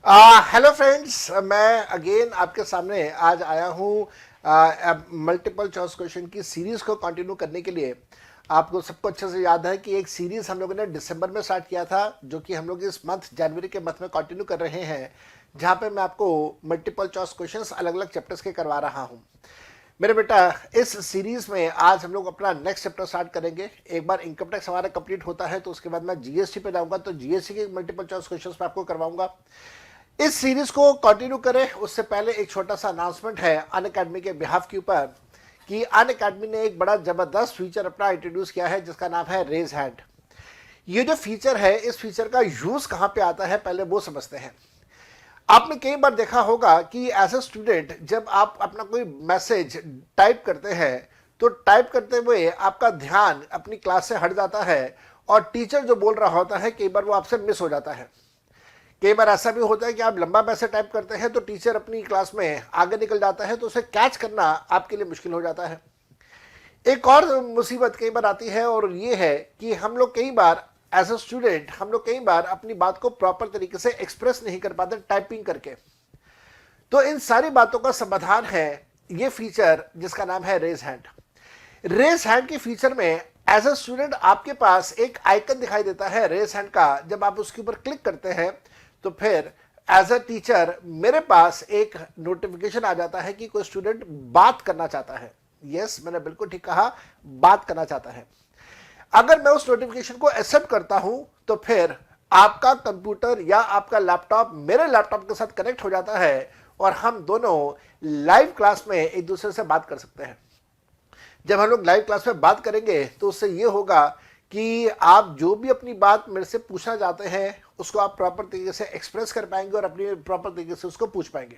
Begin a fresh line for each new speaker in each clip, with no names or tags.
Hello friends, मैं again आपके सामने आज आया हूँ मल्टीपल चॉइस क्वेश्चन की सीरीज को कंटिन्यू करने के लिए। आपको सबको अच्छे से याद है कि एक सीरीज हम लोगों ने दिसंबर में स्टार्ट किया था, जो कि हम लोग इस मंथ जनवरी के मंथ में कंटिन्यू कर रहे हैं, जहाँ पे मैं आपको मल्टीपल चॉइस क्वेश्चंस अलग अलग चैप्टर्स के करवा रहा हूँ। मेरे बेटा, इस सीरीज में आज हम लोग अपना नेक्स्ट चैप्टर स्टार्ट करेंगे। एक बार इनकम टैक्स हमारा कंप्लीट होता है तो उसके बाद मैं जीएसटी पे जाऊंगा, तो जीएसटी के मल्टीपल चॉइस क्वेश्चंस मैं आपको करवाऊंगा। इस सीरीज को कंटिन्यू करें उससे पहले एक छोटा सा अनाउंसमेंट है अनअकैडमी के बिहाफ के ऊपर कि अनअकैडमी ने एक बड़ा जबरदस्त फीचर अपना इंट्रोड्यूस किया है, जिसका नाम है रेज हैंड। ये जो फीचर है, इस फीचर का यूज कहां पे आता है पहले वो समझते हैं। आपने कई बार देखा होगा कि एज ए स्टूडेंट जब आप अपना कोई मैसेज टाइप करते हैं तो टाइप करते हुए आपका ध्यान अपनी क्लास से हट जाता है और टीचर जो बोल रहा होता है कई बार वो आपसे मिस हो जाता है। कई बार ऐसा भी होता है कि आप लंबा मैसेज टाइप करते हैं तो टीचर अपनी क्लास में आगे निकल जाता है, तो उसे कैच करना आपके लिए मुश्किल हो जाता है। एक और मुसीबत कई बार आती है और ये है कि हम लोग कई बार एज अ स्टूडेंट हम लोग कई बार अपनी बात को प्रॉपर तरीके से एक्सप्रेस नहीं कर पाते टाइपिंग करके। तो इन सारी बातों का समाधान है ये फीचर जिसका नाम है रेज हैंड। रेज हैंड के फीचर में एज अ स्टूडेंट आपके पास एक आइकन दिखाई देता है रेज हैंड का। जब आप उसके ऊपर क्लिक करते हैं तो फिर एज अ टीचर मेरे पास एक नोटिफिकेशन आ जाता है कि कोई स्टूडेंट बात करना चाहता है। यस, मैंने बिल्कुल ठीक कहा, बात करना चाहता है। अगर मैं उस नोटिफिकेशन को एक्सेप्ट करता हूं तो फिर आपका कंप्यूटर या आपका लैपटॉप मेरे लैपटॉप के साथ कनेक्ट हो जाता है और हम दोनों लाइव क्लास में एक दूसरे से बात कर सकते हैं। जब हम लोग लाइव क्लास में बात करेंगे तो उससे ये होगा कि आप जो भी अपनी बात मेरे से पूछना चाहते हैं उसको आप प्रॉपर तरीके से एक्सप्रेस कर पाएंगे और अपनी प्रॉपर तरीके से उसको पूछ पाएंगे।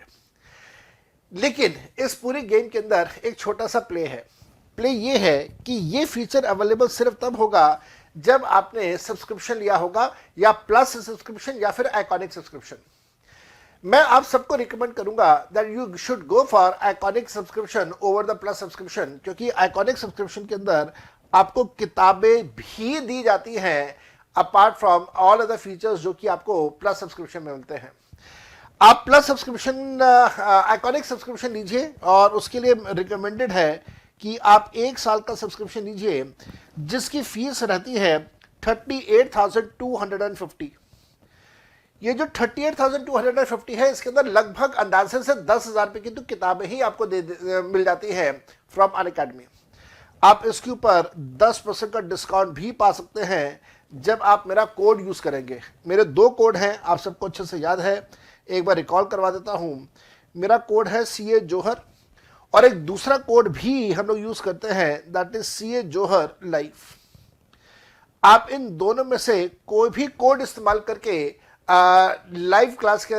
लेकिन इस पूरी गेम के अंदर एक छोटा सा प्ले है। प्ले ये है कि ये फीचर अवेलेबल सिर्फ तब होगा जब आपने सब्सक्रिप्शन लिया होगा, या प्लस सब्सक्रिप्शन या फिर आइकॉनिक सब्सक्रिप्शन। मैं आप सबको रिकमेंड करूंगा that you should go for iconic subscription over the plus subscription, क्योंकि आइकॉनिक सब्सक्रिप्शन के अंदर आपको किताबें भी दी जाती हैं apart from all other features जो कि आपको प्लस सब्सक्रिप्शन में मिलते हैं। आप प्लस सब्सक्रिप्शन आइकॉनिक सब्सक्रिप्शन लीजिए और उसके लिए रिकमेंडेड है कि आप 1 साल का सब्सक्रिप्शन लीजिए जिसकी फीस रहती है 38,250। ये जो 38,250 है, इसके अंदर लगभग अंदाजे से 10,000 रुपए की तो किताबें ही आपको मिल जाती है फ्रॉम अनअकैडमी। आप इसके ऊपर 10% का डिस्काउंट भी पा सकते हैं जब आप मेरा कोड यूज करेंगे। मेरे 2 कोड हैं, आप सबको अच्छे से याद है, एक बार रिकॉल करवा देता हूं। मेरा कोड है CA जोहर और एक दूसरा कोड भी हम लोग यूज करते हैं, that is CA Johar life. आप इन दोनों में से कोई भी कोड इस्तेमाल करके लाइव क्लास के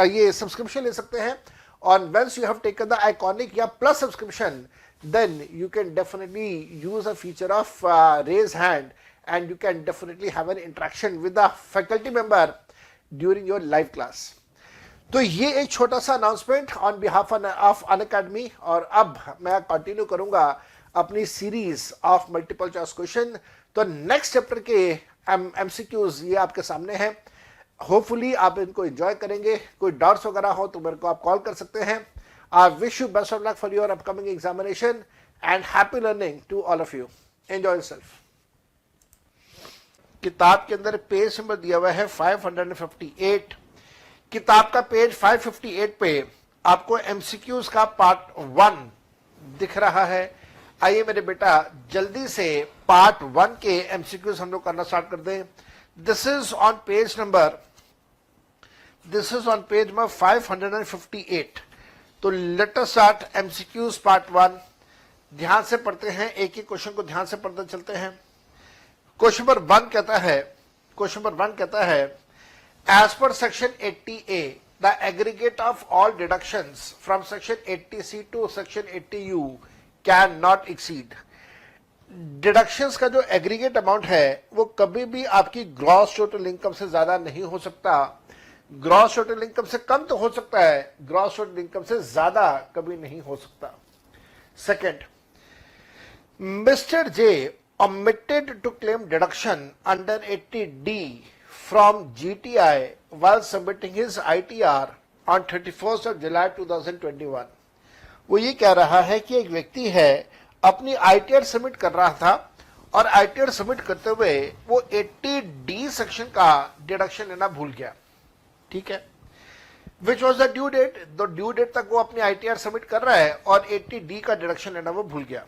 ये सब्सक्रिप्शन ले सकते हैं। और once you have taken the iconic या plus subscription, then you can definitely use a feature of raise hand and you can definitely have an interaction with the faculty member during your live class. तो ये एक छोटा सा announcement on behalf of Unacademy. और अब मैं continue करूंगा अपनी series of multiple choice question. तो नेक्स्ट चैप्टर के एमसीक्यूज ये आपके सामने हैं। होपफुली आप इनको एंजॉय करेंगे। कोई डाउट्स वगैरह हो तो मेरे को आप कॉल कर सकते हैं। I wish you best of luck for your upcoming examination and happy learning to all of you. Enjoy yourself. किताब के अंदर पेज नंबर दिया हुआ है 558। किताब का पेज 558 पे आपको एमसीक्यूज का पार्ट 1 दिख रहा है। आइए मेरे बेटा जल्दी से पार्ट 1 के एमसीक्यूज हम लोग करना स्टार्ट कर दें। This is on page number 558। तो let us start MCQs part 1। ध्यान से पढ़ते हैं, एक ही क्वेश्चन को ध्यान से पढ़ते चलते हैं। क्वेश्चन नंबर 1 कहता है as per section 80A the aggregate of all deductions from section 80C to section 80U cannot exceed. Deductions का जो एग्रीगेट अमाउंट है वो कभी भी आपकी ग्रॉस टोटल इनकम से ज्यादा नहीं हो सकता। ग्रॉस टोटल इनकम से कम तो हो सकता है, ग्रॉस टोटल इनकम से ज्यादा कभी नहीं हो सकता। Second, mister J omitted to claim deduction under 80D from GTI while submitting his ITR on 31st of July 2021. वो ये कह रहा है कि एक व्यक्ति है अपनी ITR सबमिट कर रहा था और ITR सबमिट करते हुए वो 80D सेक्शन का डिडक्शन लेना भूल गया। ठीक है, which was the due date, तो ड्यू डेट तक वो अपनी ITR सबमिट कर रहा है और 80D का डिडक्शन लेना वो भूल गया।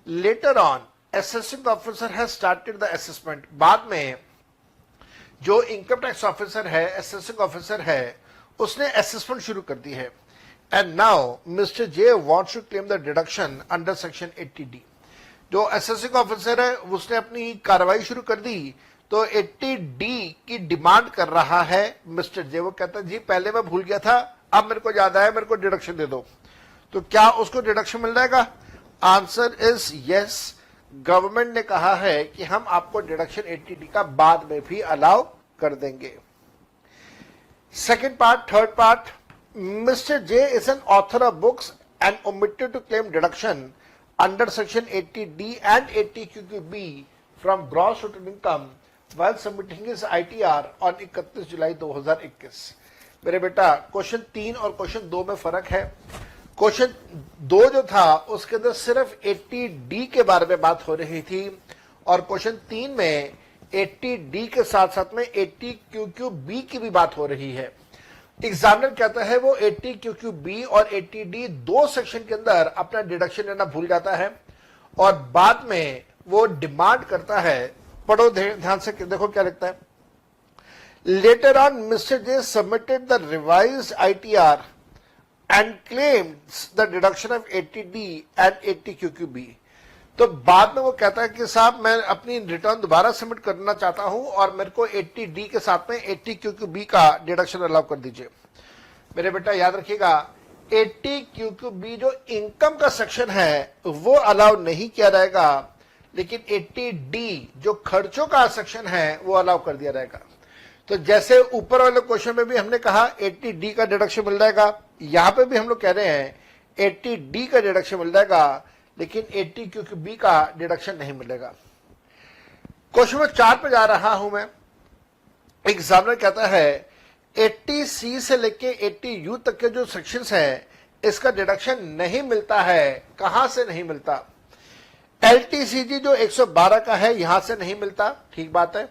Later on assessing officer has started the assessment, बाद में जो इनकम टैक्स ऑफिसर है, असेसिंग ऑफिसर है, उसने असेसमेंट शुरू कर दी है। And now mister J wants to claim the deduction under section 80D। जो असेसिंग ऑफिसर है उसने अपनी कार्रवाई शुरू कर दी, तो 80D की डिमांड कर रहा है मिस्टर जे। वो कहता है जी पहले मैं भूल गया था, अब मेरे को याद आया, मेरे को डिडक्शन दे दो। तो क्या उसको डिडक्शन मिल जाएगा? Answer is yes. गवर्नमेंट ने कहा है कि हम आपको डिडक्शन 80D का बाद में भी अलाउ कर देंगे। Second part, third part, mister J is an author of books and omitted to claim deduction under section 80D and 80QQB from gross total income while submitting his ITR on 31 जुलाई 2021। मेरे बेटा question 3 और question 2 में फर्क है। Question 2 जो था उसके अंदर सिर्फ 80D के बारे में बात हो रही थी और क्वेश्चन 3 में 80D के साथ साथ में 80QQB की भी बात हो रही है। एग्जामिनर कहता है वो 80QQB और 80D दो सेक्शन के अंदर अपना डिडक्शन लेना भूल जाता है और बाद में वो डिमांड करता है। पढ़ो ध्यान से, देखो क्या लिखता है। Later on mister J submitted the revised ITR and claims the deduction of 80D and 80QQB। तो बाद में वो कहता है कि साहब मैं अपनी रिटर्न दोबारा सबमिट करना चाहता हूं और मेरे को 80D के साथ में 80QQB का डिडक्शन अलाउ कर दीजिए। मेरे बेटा याद रखिएगा 80QQB जो इनकम का सेक्शन है वो अलाउ नहीं किया जाएगा, लेकिन 80D जो खर्चों का सेक्शन है वो अलाउ कर दिया जाएगा। तो जैसे ऊपर वाले क्वेश्चन में भी हमने कहा 80D का डिडक्शन मिल जाएगा, यहां पे भी हम लोग कह रहे हैं 80D का डिडक्शन मिल जाएगा, लेकिन 80QQB का डिडक्शन नहीं मिलेगा। क्वेश्चन नंबर 4 पे जा रहा हूं मैं। एग्जामिनर कहता है 80C से लेके 80U तक के जो सेक्शंस हैं इसका डिडक्शन नहीं मिलता है। कहां से नहीं मिलता? LTCG जो 112 का है यहां से नहीं मिलता, ठीक बात है।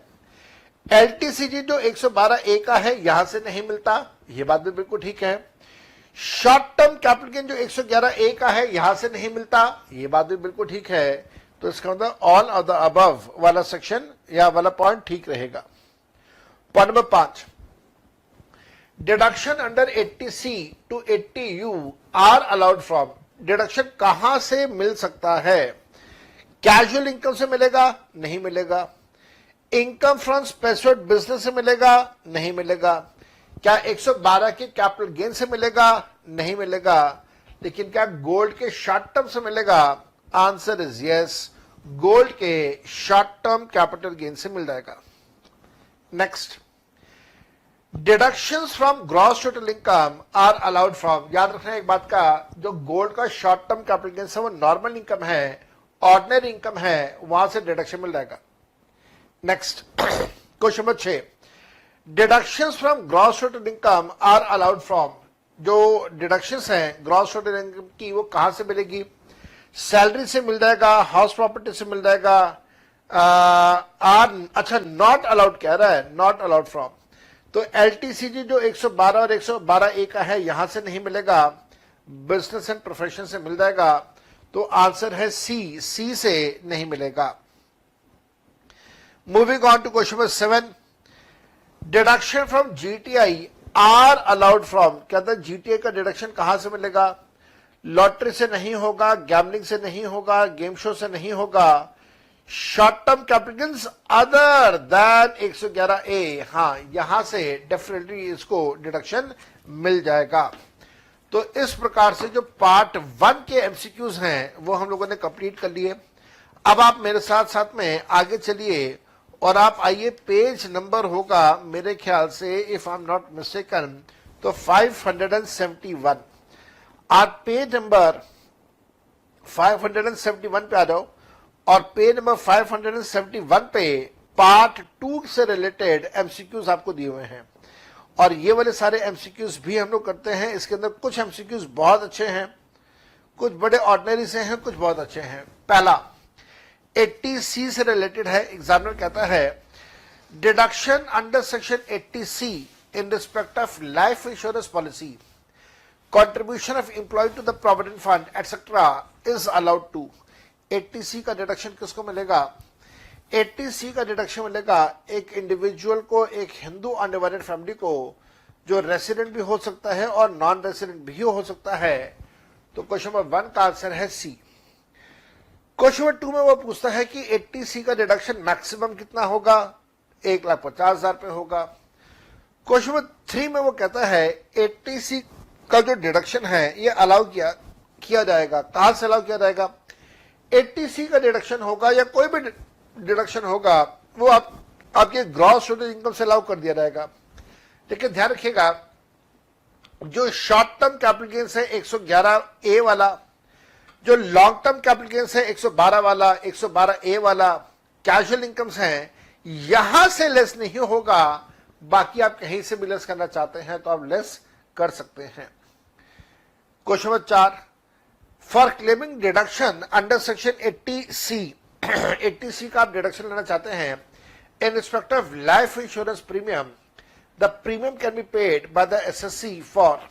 LTCG जो 112A का है यहां से नहीं मिलता, यह बात भी बिल्कुल ठीक है। शॉर्ट टर्म कैपिटल गेन जो 111A का है यहां से नहीं मिलता, यह बात भी बिल्कुल ठीक है। तो इसका मतलब ऑल ऑफ द अबव वाला सेक्शन या वाला पॉइंट ठीक रहेगा। Point number 5, deduction under 80C to 80U are allowed from. Deduction कहां से मिल सकता है? कैजुअल इनकम से मिलेगा? नहीं मिलेगा। इनकम फ्रॉम स्पेसिफिक बिजनेस से मिलेगा? नहीं मिलेगा। क्या 112 के कैपिटल गेन से मिलेगा? नहीं मिलेगा। लेकिन क्या गोल्ड के शॉर्ट टर्म से मिलेगा? आंसर इज यस, गोल्ड के शॉर्ट टर्म कैपिटल गेन से मिल जाएगा। Next, deductions from gross total income are allowed from. याद रखना एक बात का, जो गोल्ड का शॉर्ट टर्म कैपिटल गेन है वो नॉर्मल इनकम है, ऑर्डिनरी इनकम है, वहां से डिडक्शन मिल जाएगा। Next, question number 6, deductions from gross total income are allowed from. जो डिडक्शंस हैं ग्रॉस टोटल इनकम की वो कहां से मिलेगी? सैलरी से मिल जाएगा, हाउस प्रॉपर्टी से मिल जाएगा। अच्छा, नॉट अलाउड कह रहा है, नॉट अलाउड फ्रॉम। तो LTCG जो 112 और 112A का है यहां से नहीं मिलेगा, बिजनेस एंड प्रोफेशन से मिल जाएगा। तो आंसर है सी से नहीं मिलेगा। Moving on to question number 7, deduction from GTI are allowed from. कहता है GTI का डिडक्शन कहां से मिलेगा? लॉटरी से नहीं होगा, गैम्बलिंग से नहीं होगा, गेम शो से नहीं होगा। Short term capital gains other than 111A, हाँ यहां से डेफिनेटली इसको डिडक्शन मिल जाएगा। तो इस प्रकार से जो पार्ट 1 के MCQs हैं वो हम लोगों ने कंप्लीट कर लिए। अब आप मेरे साथ साथ में आगे चलिए और आप आइए, पेज नंबर होगा मेरे ख्याल से, if I am not mistaken, तो 571। आप पेज नंबर 571 पे आ जाओ और पेज नंबर 571 पे पार्ट 2 से रिलेटेड एमसीक्यूज आपको दिए हुए हैं और ये वाले सारे एमसीक्यूज भी हम लोग करते हैं। इसके अंदर कुछ एमसीक्यूज बहुत अच्छे हैं, कुछ बड़े ऑर्डिनरी से हैं, कुछ बहुत अच्छे हैं। पहला 80C से रिलेटेड है। एग्जामिनर कहता है deduction under section 80C in respect of life insurance policy, contribution of employee to the provident fund etc is allowed to। 80C का डिडक्शन किसको मिलेगा? 80C का डिडक्शन मिलेगा एक इंडिविजुअल को, एक हिंदू अनडिवाइडेड फैमिली को, जो रेसिडेंट भी हो सकता है और नॉन रेसिडेंट भी हो सकता है। तो क्वेश्चन नंबर 1 का आंसर है सी। क्वेश्चन नंबर 2 में वो पूछता है कि 80C का डिडक्शन मैक्सिमम कितना होगा? 1,50,000 पे होगा। क्वेश्चन नंबर 3 में वो कहता है 80C का जो डिडक्शन है ये अलाउ किया जाएगा। कहां से अलाउ किया जाएगा? 80C का डिडक्शन होगा या कोई भी डिडक्शन होगा वो आपके ग्रॉस टोटल इनकम से अलाउ कर दिया जाएगा। लेकिन ध्यान रखिएगा जो शॉर्ट टर्म कैपिटल गेन्स है 111A वाला, जो लॉन्ग टर्म कैपिटल गेन्स है 112 वाला, 112A वाला, कैजुअल इनकम्स हैं, यहां से लेस नहीं होगा। बाकी आप कहीं से भी लेस करना चाहते हैं तो आप लेस कर सकते हैं। Question number 4 for claiming deduction under section 80C 80C का आप डिडक्शन लेना चाहते हैं इन respect of life insurance premium, the premium can be paid by the assessee for.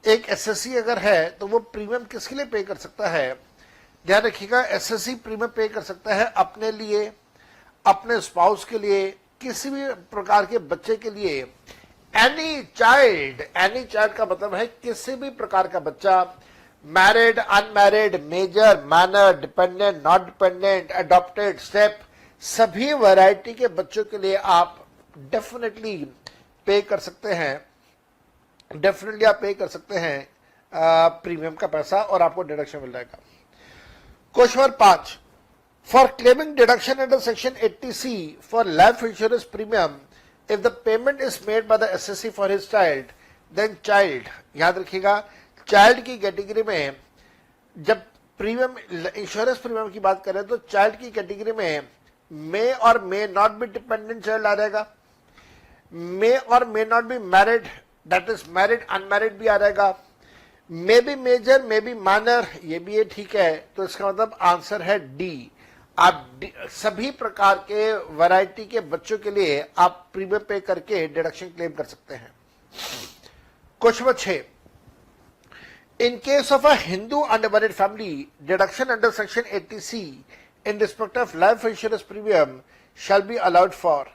एक एसएससी अगर है तो वो प्रीमियम किसके लिए पे कर सकता है? ध्यान रखिएगा एसएससी प्रीमियम पे कर सकता है अपने लिए, अपने स्पाउस के लिए, किसी भी प्रकार के बच्चे के लिए। एनी चाइल्ड का मतलब है किसी भी प्रकार का बच्चा, married, unmarried, major, minor, dependent, not dependent, adopted, step, सभी वैरायटी के बच्चों के लिए आप डेफिनेटली पे कर सकते हैं, प्रीमियम का पैसा और आपको डिडक्शन मिल जाएगा। Question number 5 for claiming deduction under section 80C for life insurance premium if the payment is made by the SSC for his child, then child, याद रखिएगा चाइल्ड की कैटेगरी में जब प्रीमियम इंश्योरेंस प्रीमियम की बात करें तो चाइल्ड की कैटेगरी में मे और may not be dependent child आ जाएगा, मे और may not be married, that is married unmarried भी आ जाएगा, may be major, may be minor, ये भी ठीक है। तो इसका मतलब आंसर है डी। आप सभी प्रकार के वैरायटी के बच्चों के लिए आप प्रीमियम पे करके डिडक्शन क्लेम कर सकते हैं। Question number 6 in case of a Hindu unmarried family deduction under section 80C in respect of life insurance premium shell be allowed for.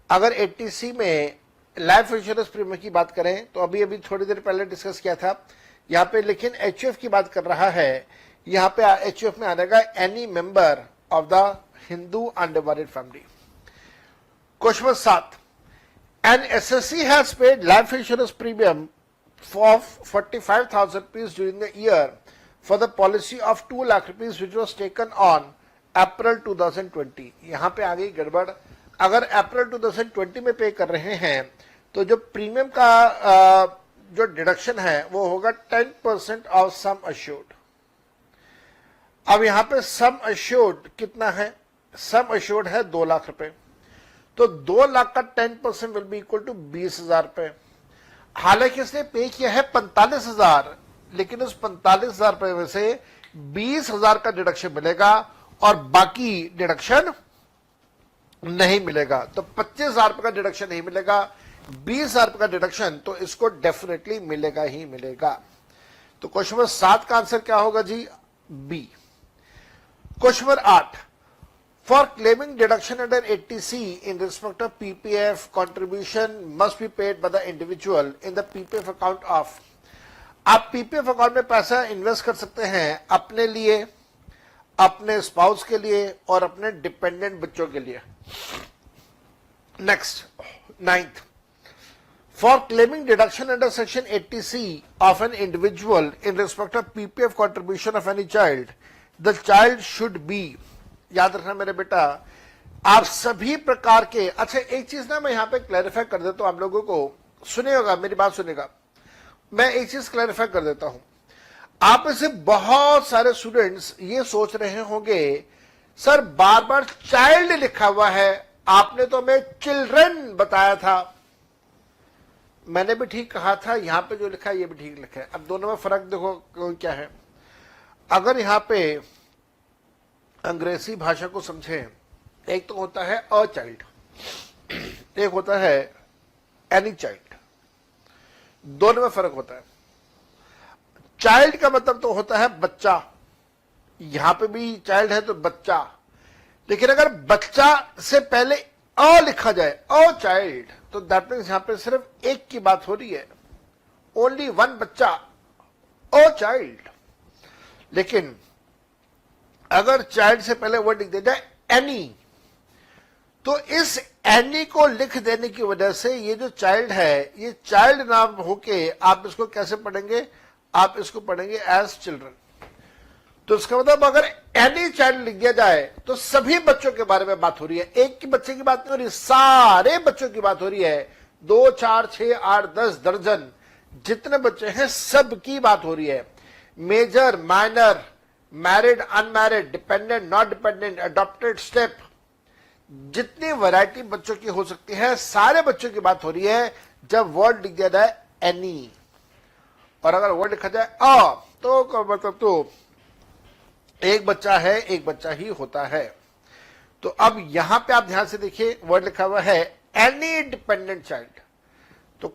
अगर 80C में लाइफ इंश्योरेंस प्रीमियम की बात करें तो अभी थोड़ी देर पहले डिस्कस किया था यहाँ पे, लेकिन HUF की बात कर रहा है। यहां पे HUF में आ जाएगा any member of the Hindu undivided family. Question number 7 an SSC has paid life insurance premium for 45,000 rupees during the year for the policy of 2 lakh rupees which was taken on April 2020। यहां पे आ गई गड़बड़। अगर अप्रैल 2020 में पे कर रहे हैं तो जो प्रीमियम का जो डिडक्शन है वो होगा 10% ऑफ सम अश्योर्ड। अब यहां पे सम अश्योर्ड कितना है? सम अश्योर्ड है 2 लाख रुपए, तो 2 लाख का 10% विल बी इक्वल टू 20,000 रुपए। हालांकि इसने पे किया है 45,000, लेकिन उस 45,000 रुपए में से 20,000 का डिडक्शन मिलेगा और बाकी डिडक्शन नहीं मिलेगा। तो 25,000 रुपए का डिडक्शन नहीं मिलेगा, 20,000 रुपए का डिडक्शन तो इसको डेफिनेटली मिलेगा ही मिलेगा। तो क्वेश्चन नंबर 7 का आंसर क्या होगा जी? B. Question number 8 for claiming deduction under 80C in respect of PPF contribution must be paid by the individual in the PPF account of. आप PPF अकाउंट में पैसा इन्वेस्ट कर सकते हैं अपने लिए, अपने स्पाउस के लिए और अपने डिपेंडेंट बच्चों के लिए। Next 9th for claiming deduction under section 80C of an individual in respect of PPF contribution of any child, the child should be. याद रखना मेरे बेटा, आप सभी प्रकार के, अच्छा एक चीज ना मैं यहां पे क्लैरिफाई कर देता हूं आप लोगों को, सुनिएगा मेरी बात सुनिएगा, मैं एक चीज क्लैरिफाई कर देता हूं। आप में से बहुत सारे स्टूडेंट्स ये सोच रहे होंगे सर बार बार चाइल्ड लिखा हुआ है, आपने तो हमें चिल्ड्रन बताया था। मैंने भी ठीक कहा था, यहां पे जो लिखा है ये भी ठीक लिखा है। अब दोनों में फर्क देखो क्या है। अगर यहां पे अंग्रेजी भाषा को समझे, एक तो होता है अ चाइल्ड, एक होता है एनी चाइल्ड, दोनों में फर्क होता है। चाइल्ड का मतलब तो होता है बच्चा, यहां पे भी चाइल्ड है तो बच्चा, लेकिन अगर बच्चा से पहले अ लिखा जाए, अ चाइल्ड, तो दैट मीन्स यहां पे सिर्फ एक की बात हो रही है, ओनली वन बच्चा, अ चाइल्ड। लेकिन अगर चाइल्ड से पहले वर्ड लिख दिया जाए एनी, तो इस एनी को लिख देने की वजह से ये जो चाइल्ड है, ये चाइल्ड नाम होके आप इसको कैसे पढ़ेंगे, आप इसको पढ़ेंगे एज चिल्ड्रन। तो इसका मतलब अगर एनी चाइल्ड लिख दिया जाए तो सभी बच्चों के बारे में बात हो रही है, एक की बच्चे की बात नहीं हो रही, सारे बच्चों की बात हो रही है। 2, 4, 6, 8, 10 दर्जन जितने बच्चे हैं सबकी बात हो रही है। Major, minor, married, unmarried, dependent, not dependent, adopted, step, जितनी वैरायटी बच्चों की हो सकती है, सारे बच्चों की बात हो रही है जब वर्ड लिख दिया जाए एनी। और अगर वर्ड लिखा जाए अ, तो मतलब तो एक बच्चा है, एक बच्चा ही होता है। तो अब यहां पे आप ध्यान से देखिए, वर्ड लिखा हुआ है एनी डिपेंडेंट चाइल्ड। तो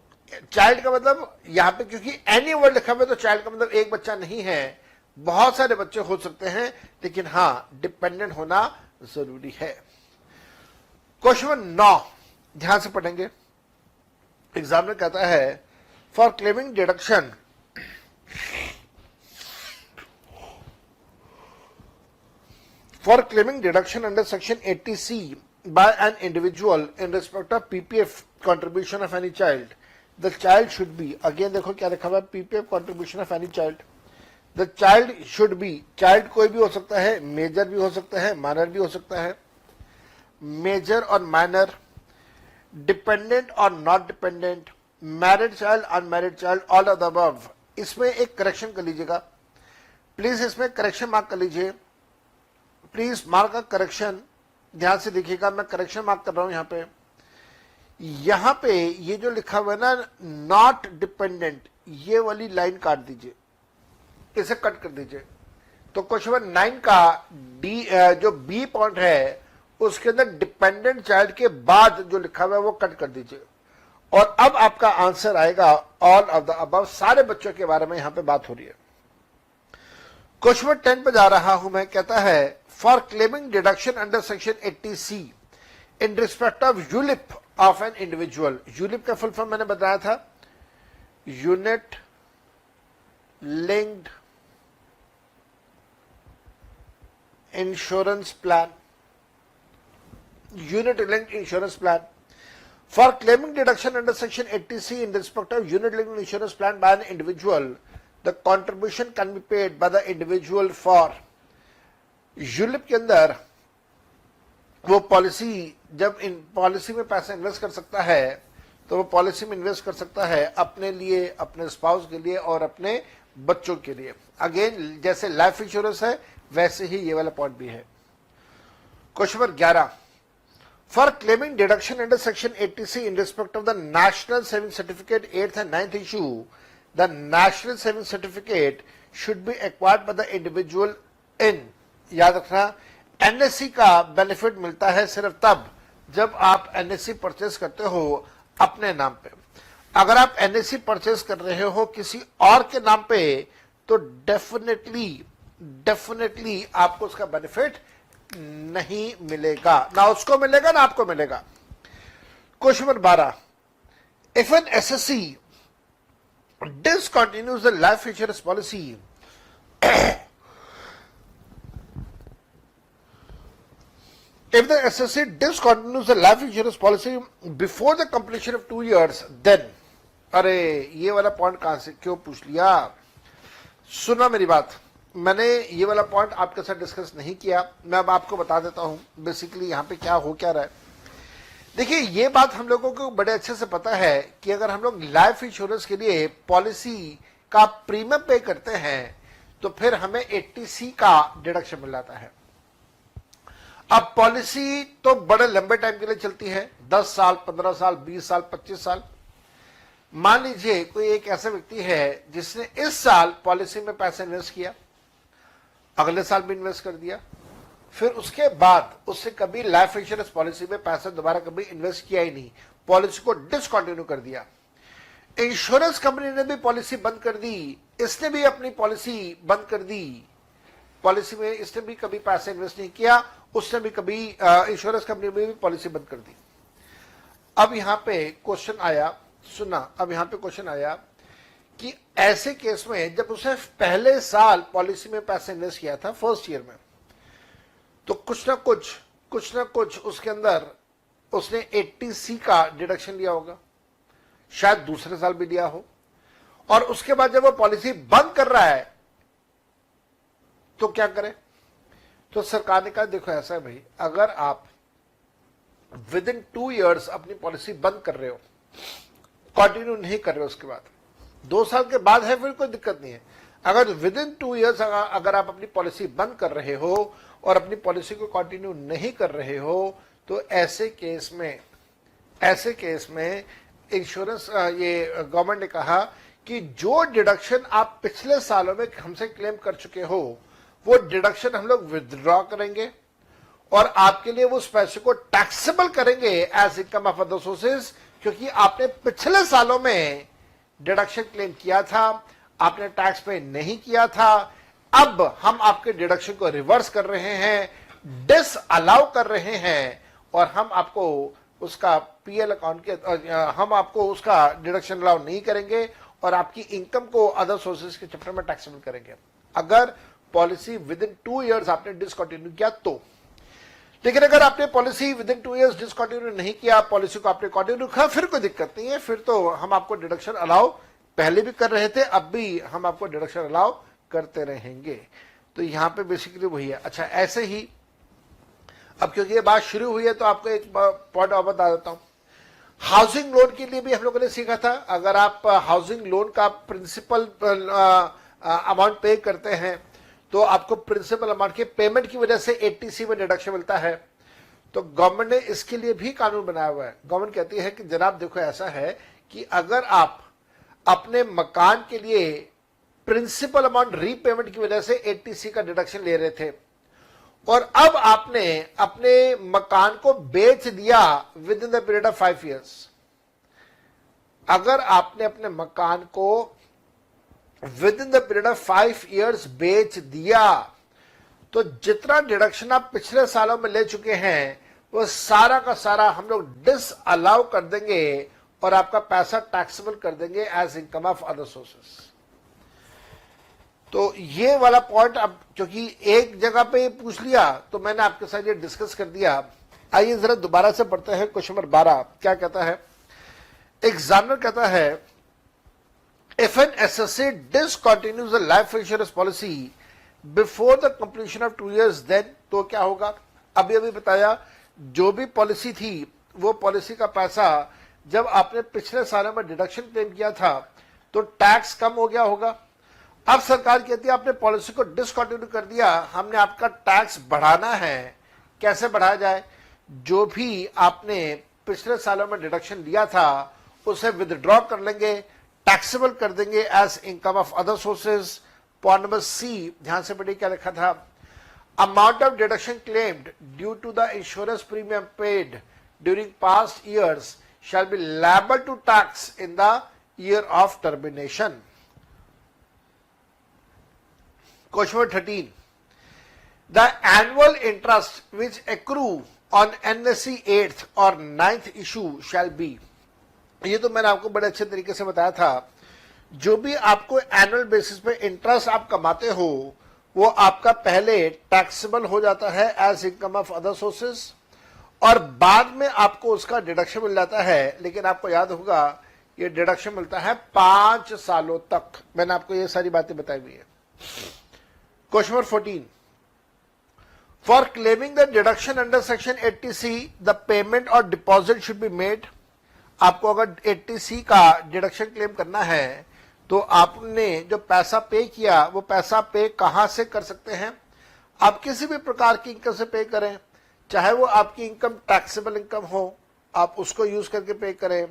चाइल्ड का मतलब यहां पे क्योंकि एनी वर्ड लिखा हुआ है, तो चाइल्ड का मतलब एक बच्चा नहीं है, बहुत सारे बच्चे हो सकते हैं, लेकिन हां डिपेंडेंट होना जरूरी है। क्वेश्चन 9 ध्यान से पढ़ेंगे। एग्जाम में कहता है for claiming deduction under section 80C by an individual in respect of PPF contribution of any child, the child should be, again देखो क्या लिखा हुआ है, PPF contribution of any child, the child should be, child कोई भी हो सकता है, मेजर भी हो सकता है, माइनर भी हो सकता है, मेजर और माइनर, डिपेंडेंट और not dependent, married child, unmarried child, all of the above. इसमें एक करेक्शन कर लीजिएगा प्लीज, इसमें करेक्शन मार्क कर लीजिए प्लीज, मार्क का करेक्शन, ध्यान से देखिएगा, मैं करेक्शन मार्क कर रहा हूं यहां पे ये जो लिखा हुआ है ना नॉट डिपेंडेंट, ये वाली लाइन काट दीजिए, इसे कट कर दीजिए। तो क्वेश्चन 9 का डी जो बी पॉइंट है उसके अंदर डिपेंडेंट चाइल्ड के बाद जो लिखा हुआ है वो कट कर दीजिए, और अब आपका आंसर आएगा ऑल ऑफ द अबव, सारे बच्चों के बारे में यहां पे बात हो रही है। क्वेश्चन 10 पे जा रहा हूं मैं, कहता है for claiming deduction under section 80C in respect of ULIP of an individual. ULIP का फुल फॉर्म मैंने बताया था, unit linked insurance plan, unit linked insurance plan. For claiming deduction under section 80C in respect of unit linked insurance plan by an individual, the contribution can be paid by the individual for ULIP के अंदर वो policy, जब in policy में पैसा invest कर सकता है तो वो पॉलिसी में इन्वेस्ट कर सकता है अपने लिए, अपने स्पाउस के लिए और अपने बच्चों के लिए। अगेन जैसे लाइफ इंश्योरेंस है वैसे ही ये वाला पॉइंट भी है। Question number 11 For claiming deduction under section 80C in respect of the National Saving Certificate 8th and 9th issue, the National Saving Certificate should be acquired by the individual in, याद रखना NSC का benefit मिलता है सिर्फ तब जब आप NSC purchase करते हो अपने नाम पे। अगर आप NSC परचेस कर रहे हो किसी और के नाम पे तो डेफिनेटली आपको उसका बेनिफिट नहीं मिलेगा, ना उसको मिलेगा ना आपको मिलेगा। Question number 12 if an SSC discontinues the life insurance policy if the SSC discontinues the life insurance policy before the completion of 2 years, then, अरे ये वाला पॉइंट कहां से क्यों पूछ लिया, सुना मेरी बात, मैंने ये वाला पॉइंट आपके साथ डिस्कस नहीं किया, मैं अब आपको बता देता हूं बेसिकली यहां पे क्या हो क्या रहा है। देखिए ये बात हम लोगों को बड़े अच्छे से पता है कि अगर हम लोग लाइफ इंश्योरेंस के लिए पॉलिसी का प्रीमियम पे करते हैं तो फिर हमें 80C का डिडक्शन मिल जाता है। अब पॉलिसी तो बड़े लंबे टाइम के लिए चलती है, 10 साल, 15 साल, 20 साल, 25 साल। मान लीजिए कोई एक ऐसा व्यक्ति है जिसने इस साल पॉलिसी में पैसे इन्वेस्ट किया, अगले साल भी इन्वेस्ट कर दिया, फिर उसके बाद उससे कभी लाइफ इंश्योरेंस पॉलिसी में पैसा दोबारा कभी इन्वेस्ट किया ही नहीं, पॉलिसी को डिसकंटिन्यू कर दिया। इंश्योरेंस कंपनी ने भी पॉलिसी बंद कर दी, इसने भी अपनी पॉलिसी बंद कर दी, पॉलिसी में इसने भी कभी पैसे इन्वेस्ट नहीं किया, उसने भी कभी इंश्योरेंस कंपनी में भी पॉलिसी बंद कर दी। अब यहां पे क्वेश्चन आया, सुना, अब यहां पे क्वेश्चन आया कि ऐसे केस में जब उसने पहले साल पॉलिसी में पैसे इन्वेस्ट किया था फर्स्ट ईयर में, तो कुछ ना कुछ उसके अंदर उसने 80C का डिडक्शन लिया होगा, शायद दूसरे साल भी लिया हो, और उसके बाद जब वो पॉलिसी बंद कर रहा है तो क्या करें? तो सरकार ने कहा देखो ऐसा है भाई, अगर आप विद इन 2 इयर्स अपनी पॉलिसी बंद कर रहे हो, कंटिन्यू नहीं कर रहे हो, उसके बाद 2 साल के बाद है फिर कोई दिक्कत नहीं है। अगर विद इन 2 इयर्स अगर आप अपनी पॉलिसी बंद कर रहे हो और अपनी पॉलिसी को कंटिन्यू नहीं कर रहे हो, तो ऐसे केस में इंश्योरेंस ये गवर्नमेंट ने कहा कि जो डिडक्शन आप पिछले सालों में हमसे क्लेम कर चुके हो, वो डिडक्शन हम लोग विथड्रॉ करेंगे और आपके लिए वो उस पैसे को टैक्सेबल करेंगे as income of other sources, क्योंकि आपने पिछले सालों में डिडक्शन क्लेम किया था, आपने टैक्स पे नहीं किया था। अब हम आपके डिडक्शन को रिवर्स कर रहे हैं, डिस अलाउ कर रहे हैं, और हम आपको उसका पीएल अकाउंट के हम आपको उसका डिडक्शन अलाउ नहीं करेंगे और आपकी इनकम को अदर सोर्सेज के चैप्टर में टैक्सेबल करेंगे, अगर पॉलिसी विद इन 2 इयर्स आपने डिसकंटिन्यू किया तो। लेकिन अगर आपने policy with in 2 years discontinue नहीं किया, पॉलिसी को आपने कंटिन्यू किया, फिर कोई दिक्कत नहीं है, फिर तो हम आपको डिडक्शन अलाउ पहले भी कर रहे थे, अब भी हम आपको डिडक्शन अलाउ करते रहेंगे। तो यहां पे बेसिकली वही है। अच्छा, ऐसे ही अब क्योंकि ये बात शुरू हुई है तो आपको एक पॉइंट और बता देता हूं। हाउसिंग लोन के लिए भी हम लोगों ने सीखा था, अगर आप हाउसिंग लोन का प्रिंसिपल अमाउंट पे करते हैं तो आपको प्रिंसिपल अमाउंट के पेमेंट की वजह से 80C में डिडक्शन मिलता है। तो गवर्नमेंट ने इसके लिए भी कानून बनाया हुआ है। गवर्नमेंट कहती है कि जनाब देखो ऐसा है कि अगर आप अपने मकान के लिए प्रिंसिपल अमाउंट रीपेमेंट की वजह से 80C का डिडक्शन ले रहे थे और अब आपने अपने मकान को बेच दिया with in the period of 5 years, अगर आपने अपने मकान को with in the period of 5 years बेच दिया, तो जितना डिडक्शन आप पिछले सालों में ले चुके हैं वो सारा का सारा हम लोग डिस अलाउ कर देंगे और आपका पैसा टैक्सेबल कर देंगे as income of other sources. तो ये वाला पॉइंट अब क्योंकि एक जगह पे पूछ लिया तो मैंने आपके साथ ये डिस्कस कर दिया। आइए जरा दोबारा से पढ़ते हैं क्वेश्चन नंबर 12 क्या कहता है। एग्जामिनर कहता है if an assessee discontinues a life insurance policy before the completion of 2 years, then तो क्या होगा। अभी बताया जो भी पॉलिसी थी वो पॉलिसी का पैसा जब आपने पिछले सालों में डिडक्शन क्लेम किया था तो टैक्स कम हो गया होगा। अब सरकार कहती है आपने पॉलिसी को डिसकंटिन्यू कर दिया, हमने आपका टैक्स बढ़ाना है। कैसे बढ़ाया जाए? जो भी आपने पिछले सालों में डिडक्शन लिया था उसे विदड्रॉ कर लेंगे, टैक्सेबल कर देंगे as income of other sources. Point number C, ध्यान से पढ़िए क्या लिखा था। Amount of deduction claimed due to the insurance premium paid during past years shall be liable to tax in the year of termination. Question number 13. The annual interest which accrue on NSE 8th or 9th issue shall be. ये तो मैंने आपको बड़े अच्छे तरीके से बताया था। जो भी आपको एनुअल बेसिस पे इंटरेस्ट आप कमाते हो वो आपका पहले टैक्सेबल हो जाता है as income of other sources और बाद में आपको उसका डिडक्शन मिल जाता है। लेकिन आपको याद होगा ये डिडक्शन मिलता है 5 सालों तक। मैंने आपको ये सारी बातें बताई हुई है। Question number 14. For claiming the deduction under section 80C, the payment or deposit should be made. आपको अगर 80C का डिडक्शन क्लेम करना है तो आपने जो पैसा पे किया वो पैसा पे कहां से कर सकते हैं? आप किसी भी प्रकार की इनकम से पे करें, चाहे वो आपकी इनकम टैक्सेबल इनकम हो, आप उसको यूज करके पे करें,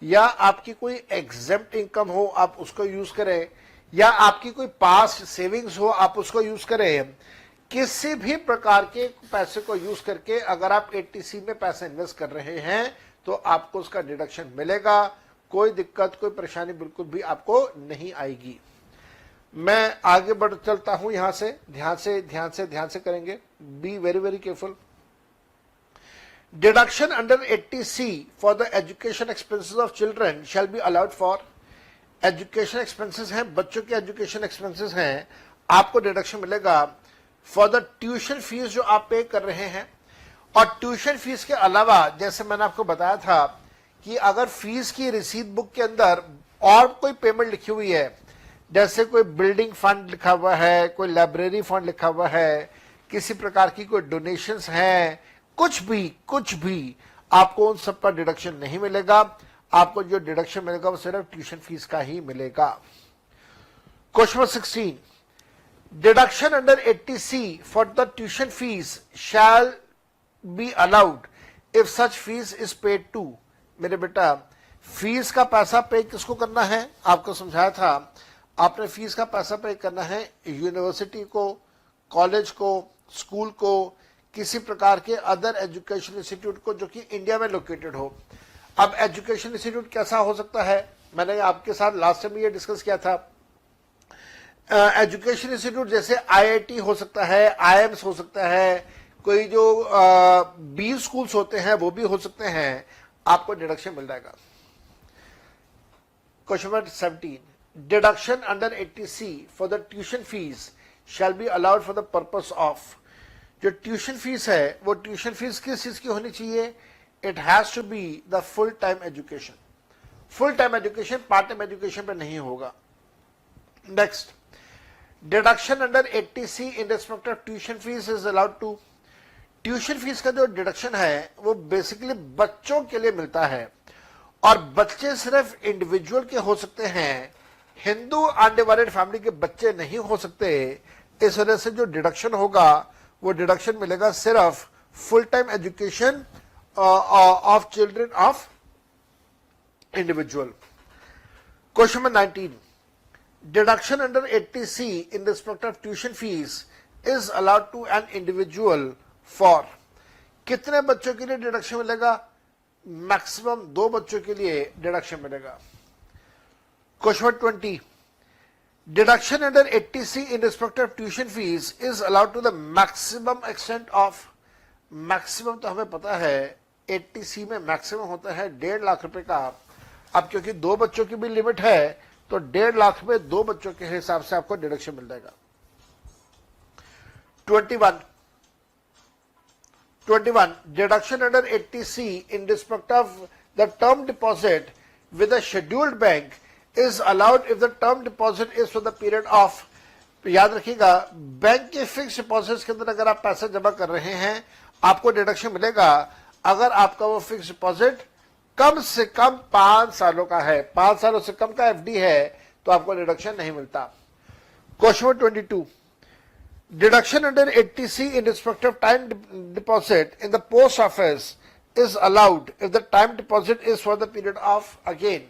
या आपकी कोई एग्जेम्प्ट इनकम हो आप उसको यूज करें, या आपकी कोई पास्ट सेविंग्स हो आप उसको यूज करें। किसी भी प्रकार के पैसे को यूज करके अगर आप 80C में पैसे इन्वेस्ट कर रहे हैं तो आपको उसका डिडक्शन मिलेगा। कोई दिक्कत, कोई परेशानी बिल्कुल भी आपको नहीं आएगी। मैं आगे बढ़ चलता हूं, यहां से ध्यान से करेंगे। Be very very careful. Deduction under 80C for the education expenses of children shell be allowed for. Education expenses हैं, बच्चों के एजुकेशन एक्सपेंसेस हैं, आपको डिडक्शन मिलेगा फॉर द ट्यूशन फीस जो आप पे कर रहे हैं। और ट्यूशन फीस के अलावा जैसे मैंने आपको बताया था कि अगर फीस की रिसीट बुक के अंदर और कोई पेमेंट लिखी हुई है, जैसे कोई बिल्डिंग फंड लिखा हुआ है, कोई लाइब्रेरी फंड लिखा हुआ है, किसी प्रकार की कोई डोनेशंस हैं, कुछ भी आपको उन सब का डिडक्शन नहीं मिलेगा। आपको जो डिडक्शन मिलेगा वो सिर्फ ट्यूशन फीस का ही मिलेगा। Question number 16, deduction under 80C for the tuition fees shall be allowed if such fees is paid to. मेरे बेटा, फीस का पैसा पे किसको करना है? आपको समझाया था, आपने फीस का पैसा पे करना है यूनिवर्सिटी को, कॉलेज को, स्कूल को, किसी प्रकार के अदर एजुकेशन इंस्टीट्यूट को जो कि इंडिया में लोकेटेड हो। अब एजुकेशन इंस्टीट्यूट कैसा हो सकता है? मैंने आपके साथ लास्ट टाइम ये डिस्कस किया था। एजुकेशन इंस्टीट्यूट जैसे IIT हो सकता है, IIMS हो सकता है, कोई जो बी स्कूल्स होते हैं वो भी हो सकते हैं, आपको डिडक्शन मिल जाएगा। Question number 17, deduction under 80C for the tuition fees shall be allowed for the purpose of. जो ट्यूशन फीस है वो ट्यूशन फीस किस चीज की होनी चाहिए? It has to be the full time education. Full time education part time education पे नहीं होगा। Next, deduction under 80C in respect of tuition fees is allowed to. Tuition fees का जो डिडक्शन है वो बेसिकली बच्चों के लिए मिलता है, और बच्चे सिर्फ इंडिविजुअल के हो सकते हैं, हिंदू अनडिवाइडेड फैमिली के बच्चे नहीं हो सकते। इस वजह से जो डिडक्शन होगा वो डिडक्शन मिलेगा सिर्फ full time education of children of individual. Question number 19, deduction under 80C in respect of tuition fees is allowed to an individual for. कितने बच्चों के लिए डिडक्शन मिलेगा? मैक्सिमम 2 बच्चों के लिए डिडक्शन मिलेगा। Question 20, deduction under 80C in respect of tuition fees is allowed to the maximum extent of. Maximum तो हमें पता है 80C में मैक्सिमम होता है 1.5 लाख रुपए का। अब क्योंकि 2 बच्चों की भी लिमिट है तो 1.5 लाख में 2 बच्चों के हिसाब से आपको डिडक्शन मिल जाएगा। 21, deduction under 80C in respect of the term deposit with a scheduled bank is allowed if the term deposit is for the period of. याद रखिएगा, बैंक के फिक्स डिपॉजिट के अंदर अगर आप पैसा जमा कर रहे हैं आपको डिडक्शन मिलेगा अगर आपका वो फिक्स डिपॉजिट कम से कम 5 सालों का है। 5 सालों से कम का FD है तो आपको डिडक्शन नहीं मिलता। Question 22, deduction under 80C in respect of time deposit in the post office is allowed if the time deposit is for the period of. Again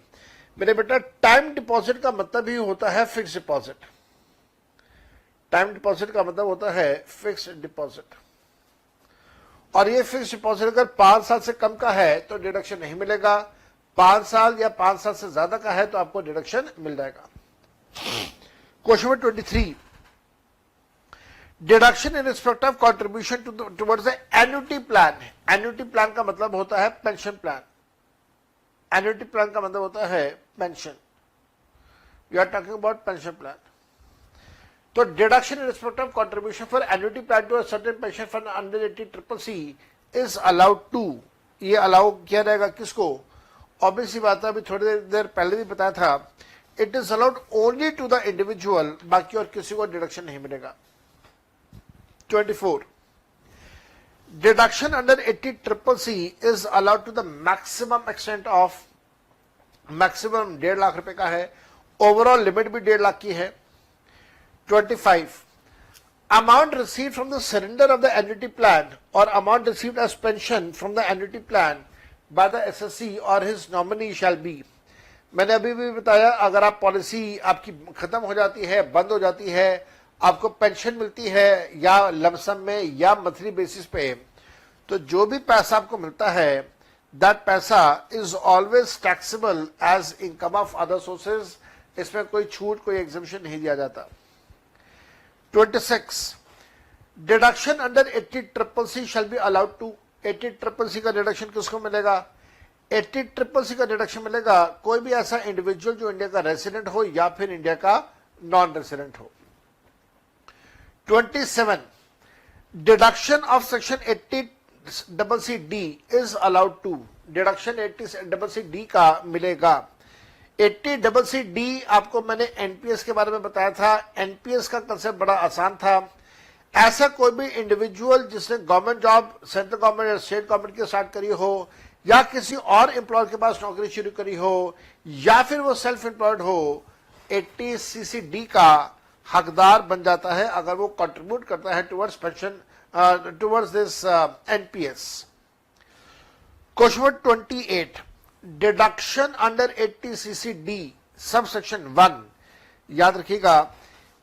मेरे बेटा, टाइम डिपॉजिट का मतलब ही होता है फिक्स डिपॉजिट। टाइम डिपॉजिट का मतलब होता है फिक्स डिपॉजिट, और ये फिक्स डिपॉजिट अगर 5 साल से कम का है तो डिडक्शन नहीं मिलेगा। 5 साल या 5 साल से ज्यादा का है तो आपको डिडक्शन मिल जाएगा। Question number 23, deduction in respect of contribution towards the annuity plan. Annuity plan का मतलब होता है पेंशन प्लान। एन्युटी प्लान का मतलब होता है pension. We are talking about pension plan. तो deduction in respect of contribution for annuity plan to a certain pension fund under 80CCC is allowed to. ये अलाउ किया जाएगा किसको? ऑब्वियस सी बात है, अभी थोड़ी देर पहले भी बताया था, it is allowed only to the individual, बाकी और किसी को डिडक्शन नहीं मिलेगा। 24, deduction under 80CCC is allowed to the maximum extent of. Maximum 1.5 lakh रुपए का है, ओवरऑल लिमिट भी 1.5 लाख की है। 25, amount received from the surrender of the annuity plan or amount received as pension from the annuity plan by the SSC or his nominee shall be. मैंने अभी भी बताया, अगर आप पॉलिसी आपकी खत्म हो जाती है, बंद हो जाती है, आपको पेंशन मिलती है या लमसम में या मंथली बेसिस पे, तो जो भी पैसा आपको मिलता है, दैट पैसा is always taxable as income of other sources. इसमें कोई छूट, कोई एग्जेम्पशन नहीं दिया जाता. 26. Deduction under 80CCC shall be allowed to. 80CCC का डिडक्शन किसको मिलेगा? 80CCC का डिडक्शन मिलेगा कोई भी ऐसा इंडिविजुअल जो इंडिया का रेसिडेंट हो या फिर इंडिया का नॉन रेसिडेंट हो. 27. Deduction of section 80CCD is allowed to. Deduction 80CCD का मिलेगा. 80CCD आपको मैंने एनपीएस के बारे में बताया था. एनपीएस का कंसेप्ट बड़ा आसान था. ऐसा कोई भी इंडिविजुअल जिसने गवर्नमेंट जॉब सेंट्रल गवर्नमेंट या स्टेट गवर्नमेंट की स्टार्ट करी हो या किसी और एम्प्लॉयर के पास नौकरी शुरू करी हो या फिर वो सेल्फ एम्प्लॉयड हो, 80CCD का हकदार बन जाता है अगर वो कंट्रीब्यूट करता है towards pension, towards this NPS. Question number 28. Deduction under 80CCD sub section 1, याद रखिएगा,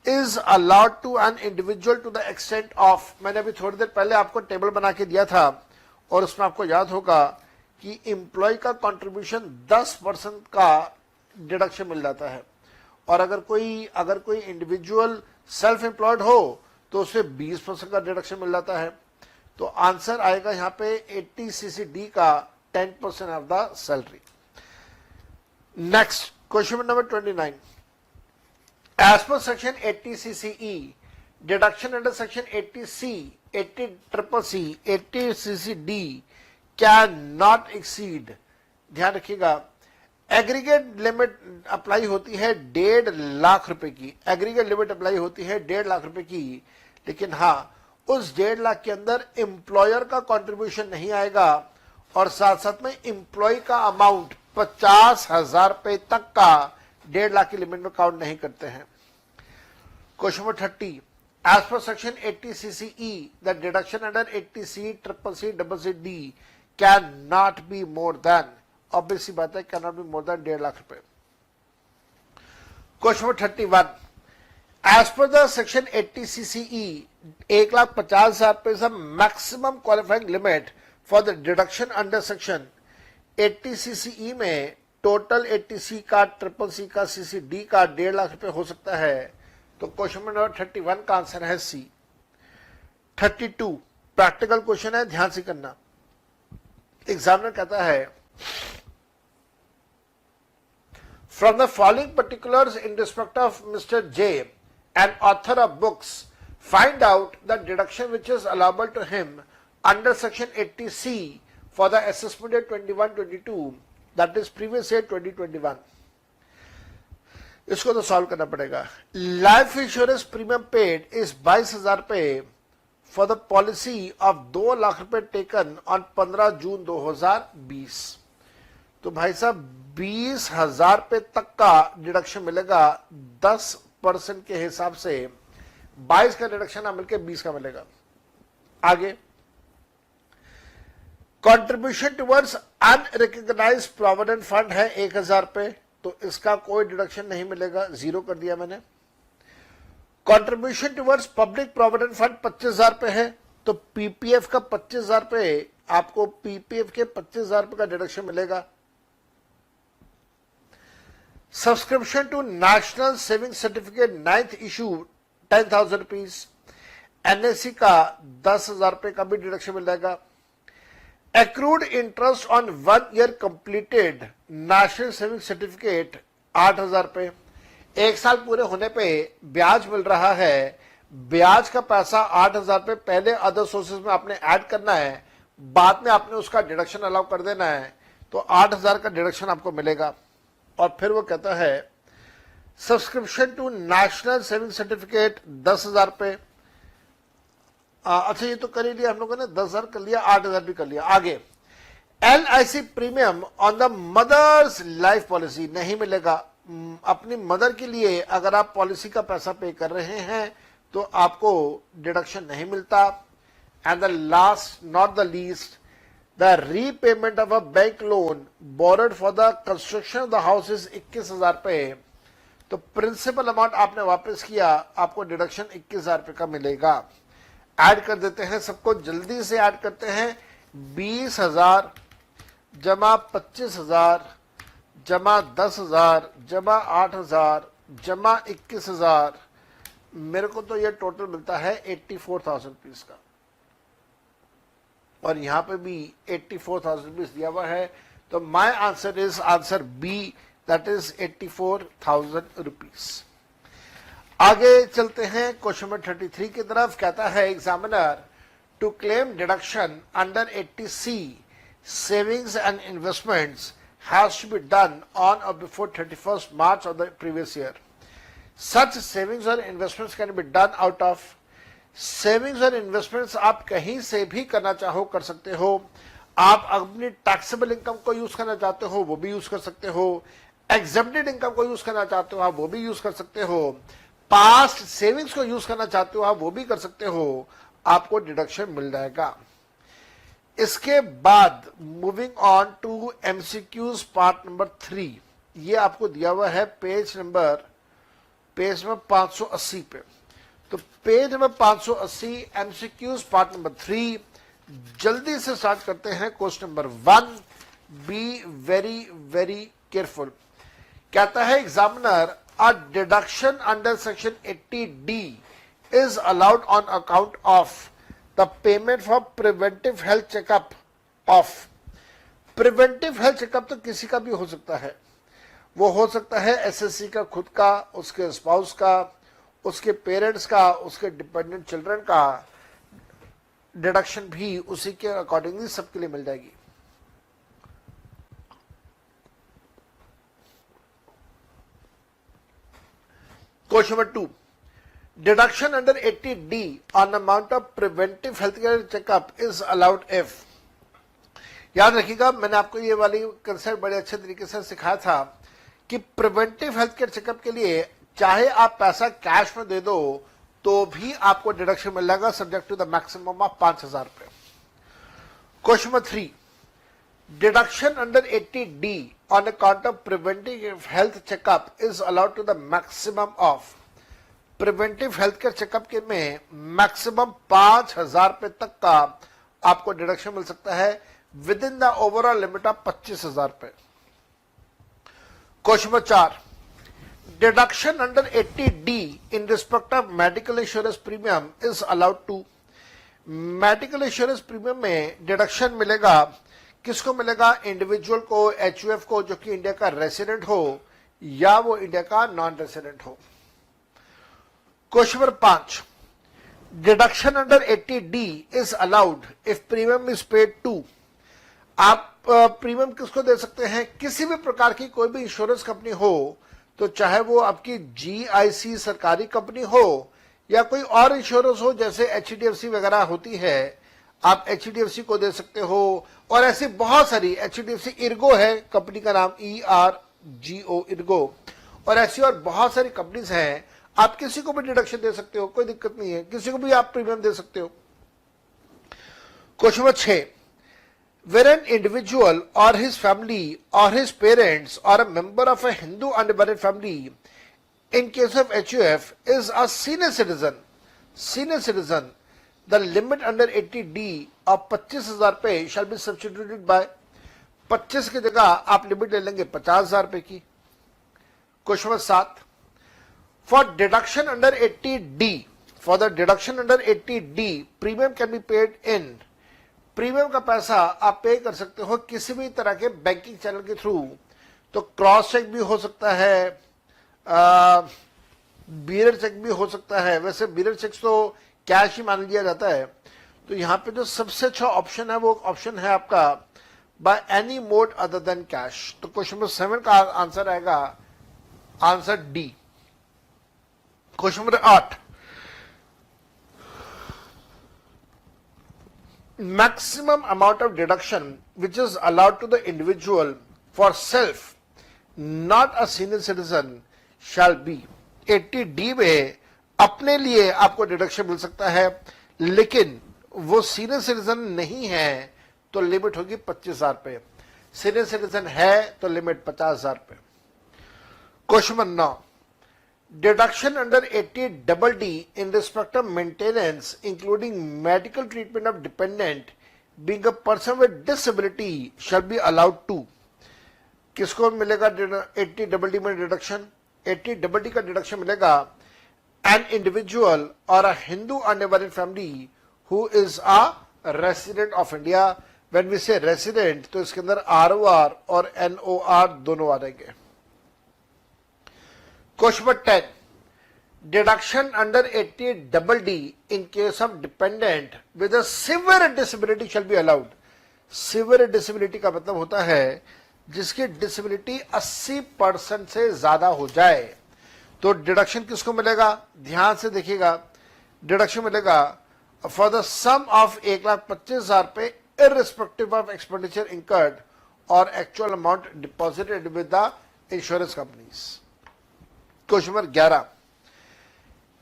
is allowed to an individual to the extent of. मैंने अभी थोड़ी देर पहले आपको टेबल बना के दिया था और उसमें आपको याद होगा कि एम्प्लॉय का कंट्रीब्यूशन 10% का डिडक्शन मिल जाता है और अगर कोई इंडिविजुअल सेल्फ एम्प्लॉयड हो तो उसे 20% का डिडक्शन मिल जाता है. तो आंसर आएगा यहां पे 80CCD का 10% of the salary. Next question number 29. As per section 80CCE, deduction under section 80C, 80CCC, 80CCD cannot exceed. ध्यान रखिएगा, एग्रीगेट लिमिट अप्लाई होती है 1.5 लाख रुपए की. एग्रीगेट लिमिट अप्लाई होती है 1.5 लाख रुपए की, लेकिन हाँ, उस 1.5 लाख के अंदर एम्प्लॉयर का कंट्रीब्यूशन नहीं आएगा और साथ साथ में एम्प्लॉय का अमाउंट 50,000 रुपए तक का 1.5 लाख की लिमिट में काउंट नहीं करते हैं. Question number 30. As per section 80CCE, the deduction under 80C, CCC can not be more than. Obvious सी बात है, can not be more than 1.5 lakh रुपए. Question number 31. As per the section 80CCE, 1,50,000 रुपए is the maximum qualifying limit for the deduction under section 80CCE में total 80C का, CCC का, CCD का 1.5 लाख रुपए हो सकता है. तो क्वेश्चन नंबर 31 का आंसर है सी. 32 प्रैक्टिकल क्वेश्चन है, ध्यान से करना. एग्जामिनर कहता है, from the following particulars in respect of mister J an author of books find out the deduction which is allowable to him under section 80C for the assessment year 21-22, that is previous year 2021. इसको तो सॉल्व करना पड़ेगा. Life insurance premium paid is 22,000 रुपए for the policy of 2 lakh रुपए taken on 15 जून 2020. तो भाई साहब 20,000 रुपए तक का डिडक्शन मिलेगा 10% के हिसाब से. 22 का डिडक्शन ना मिलकर 20 का मिलेगा. आगे, contribution towards unrecognised provident fund है 1,000 रुपए, तो इसका कोई डिडक्शन नहीं मिलेगा, 0 कर दिया मैंने. Contribution towards public provident fund 25,000 रुपए है, तो पीपीएफ का 25,000 रुपए, आपको पीपीएफ के 25,000 रुपए का डिडक्शन मिलेगा. Subscription to national saving certificate 9th issue 10,000 rupees. NSC का 10,000 रुपए का भी डिडक्शन मिल जाएगा. Accrued interest on 1 year completed national saving certificate 8,000 रुपए. 1 साल पूरे होने पे ब्याज मिल रहा है. ब्याज का पैसा 8,000 रुपए पहले अदर सोर्सेज में आपने ऐड करना है, बाद में आपने उसका डिडक्शन अलाउ कर देना है, तो 8,000 का डिडक्शन आपको मिलेगा. और फिर वो कहता है subscription to national saving certificate 10,000 रुपए. अच्छा, ये तो कर ही लिया हम लोगों ने, 10,000 कर लिया, 8,000 भी कर लिया. आगे, LIC premium on the mother's life policy नहीं मिलेगा. अपनी मदर के लिए अगर आप पॉलिसी का पैसा पे कर रहे हैं तो आपको डिडक्शन नहीं मिलता। And the last not the least, the repayment of a bank loan borrowed for the construction of the house is 21,000 रुपए। तो प्रिंसिपल अमाउंट आपने वापस किया, आपको डिडक्शन 21,000 रुपए का मिलेगा। ऐड कर देते हैं, सबको जल्दी से ऐड करते हैं। 20,000 जमा 25,000 जमा 10,000 जमा 8,000 जमा 21,000, मेरे को तो ये टोटल मिलता है 84,000 रुपीज का। और यहां पे भी 84,000 रुपीज दिया हुआ है। तो my answer is answer B, that is 84,000 rupees. आगे चलते हैं क्वेश्चन नंबर 33 की तरफ। कहता है examiner to claim deduction under 80C savings and investments has to be done on or before 31st March of the previous year. Such savings or investments can be done out of savings और investments आप कहीं से भी करना चाहो कर सकते हो। आप अपनी टैक्सेबल इनकम को यूज करना चाहते हो वो भी यूज कर सकते हो, एग्जेम्प्टेड इनकम को यूज करना चाहते हो आप वो भी यूज कर सकते हो, पास्ट सेविंग्स को यूज करना चाहते हो आप वो भी कर सकते हो, आपको डिडक्शन मिल जाएगा। इसके बाद moving on to MCQs part number 3, ये आपको दिया हुआ है पेज नंबर 580 पे। तो page number 580 MCQs part number 3, जल्दी से स्टार्ट करते हैं। Question number 1, be very very careful. कहता है examiner a deduction under section 80D is allowed on account of the payment for preventive health checkup of। preventive health checkup तो किसी का भी हो सकता है, वो हो सकता है एसएससी का खुद का, उसके स्पाउस का, उसके पेरेंट्स का, उसके डिपेंडेंट चिल्ड्रन का। डिडक्शन भी उसी के अकॉर्डिंगली सबके लिए मिल जाएगी। क्वेश्चन नंबर 2, deduction under 80D on amount of preventive healthcare checkup is allowed if। याद रखिएगा, मैंने आपको ये वाली कंसेप्ट बड़े अच्छे तरीके से सिखाया था कि प्रिवेंटिव हेल्थ केयर चेकअप के लिए चाहे आप पैसा कैश में दे दो तो भी आपको डिडक्शन मिल जाएगा, subject to the maximum of 5,000 रुपए। Question number 3, deduction under 80D on account of preventive health checkup is allowed to the maximum of। Preventive health care checkup के में मैक्सिमम 5,000 रुपए तक का आपको डिडक्शन मिल सकता है with in the overall limit of 25,000 रुपए। Question number 4, deduction under 80D in respect of medical insurance premium is allowed to. Medical insurance premium में डिडक्शन मिलेगा, किसको मिलेगा? इंडिविजुअल को, एचयूएफ को, जो कि इंडिया का रेसिडेंट हो या वो इंडिया का नॉन रेसिडेंट हो। Question number 5, deduction under 80D is allowed if premium is paid to. आप प्रीमियम किसको दे सकते हैं? किसी भी प्रकार की कोई भी इंश्योरेंस कंपनी हो, तो चाहे वो आपकी GIC सरकारी कंपनी हो या कोई और इंश्योरेंस हो जैसे HDFC वगैरह होती है, आप HDFC को दे सकते हो। और ऐसी बहुत सारी, HDFC इर्गो है कंपनी का नाम, ERGO इर्गो, और ऐसी और बहुत सारी कंपनीज हैं, आप किसी को भी डिडक्शन दे सकते हो, कोई दिक्कत नहीं है, किसी को भी आप प्रीमियम दे सकते हो। Question number 6, where an individual और हिज फैमिली और हिज पेरेंट्स और a member of a Hindu unmarried family in case of HUF is a senior citizen, the limit under 80D of 25,000 रुपए शैल बी सब्स्टिट्यूटेड बाय। 25 की जगह आप limit ले लेंगे 50,000 रुपए की। Question number 7, For deduction under 80D, premium can be paid in। Premium का पैसा आप पे कर सकते हो किसी भी तरह के बैंकिंग चैनल के थ्रू। तो क्रॉस चेक भी हो सकता है, बीरर चेक भी हो सकता है। वैसे बीरर चेक तो कैश ही मान लिया जाता है। तो यहाँ पे जो सबसे अच्छा ऑप्शन है वो ऑप्शन है आपका by any mode other than cash. तो क्वेश्चन नंबर 7 का आंसर आएगा answer D. Question number 8, maximum amount of deduction which is allowed to the individual for self not a senior citizen shall be। 80D में अपने लिए आपको deduction मिल सकता है, लेकिन वो सीनियर सिटीजन नहीं है तो लिमिट होगी 25,000 पे, सीनियर सिटीजन है तो लिमिट 50,000 पे। Question number 9, deduction under 80DD in respect of maintenance including medical treatment of dependent being a person with disability shall be allowed to। किसको मिलेगा 80DD में डिडक्शन? 80DD का डिडक्शन मिलेगा an individual or a Hindu unmarried family who is a resident of India। when we say resident तो इसके अंदर ROR और NOR दोनों आ रहेंगे। Question number 10, deduction under 80DD in case of dependent with a severe disability shall be allowed। severe disability का मतलब होता है जिसकी डिसेबिलिटी 80% से ज्यादा हो जाए। तो डिडक्शन किसको मिलेगा? ध्यान से देखिएगा, डिडक्शन मिलेगा फॉर द सम ऑफ 1,25,000 पे इररिस्पेक्टिव ऑफ एक्सपेंडिचर इंकर्ड और actual amount deposited with the insurance companies. Question number 11,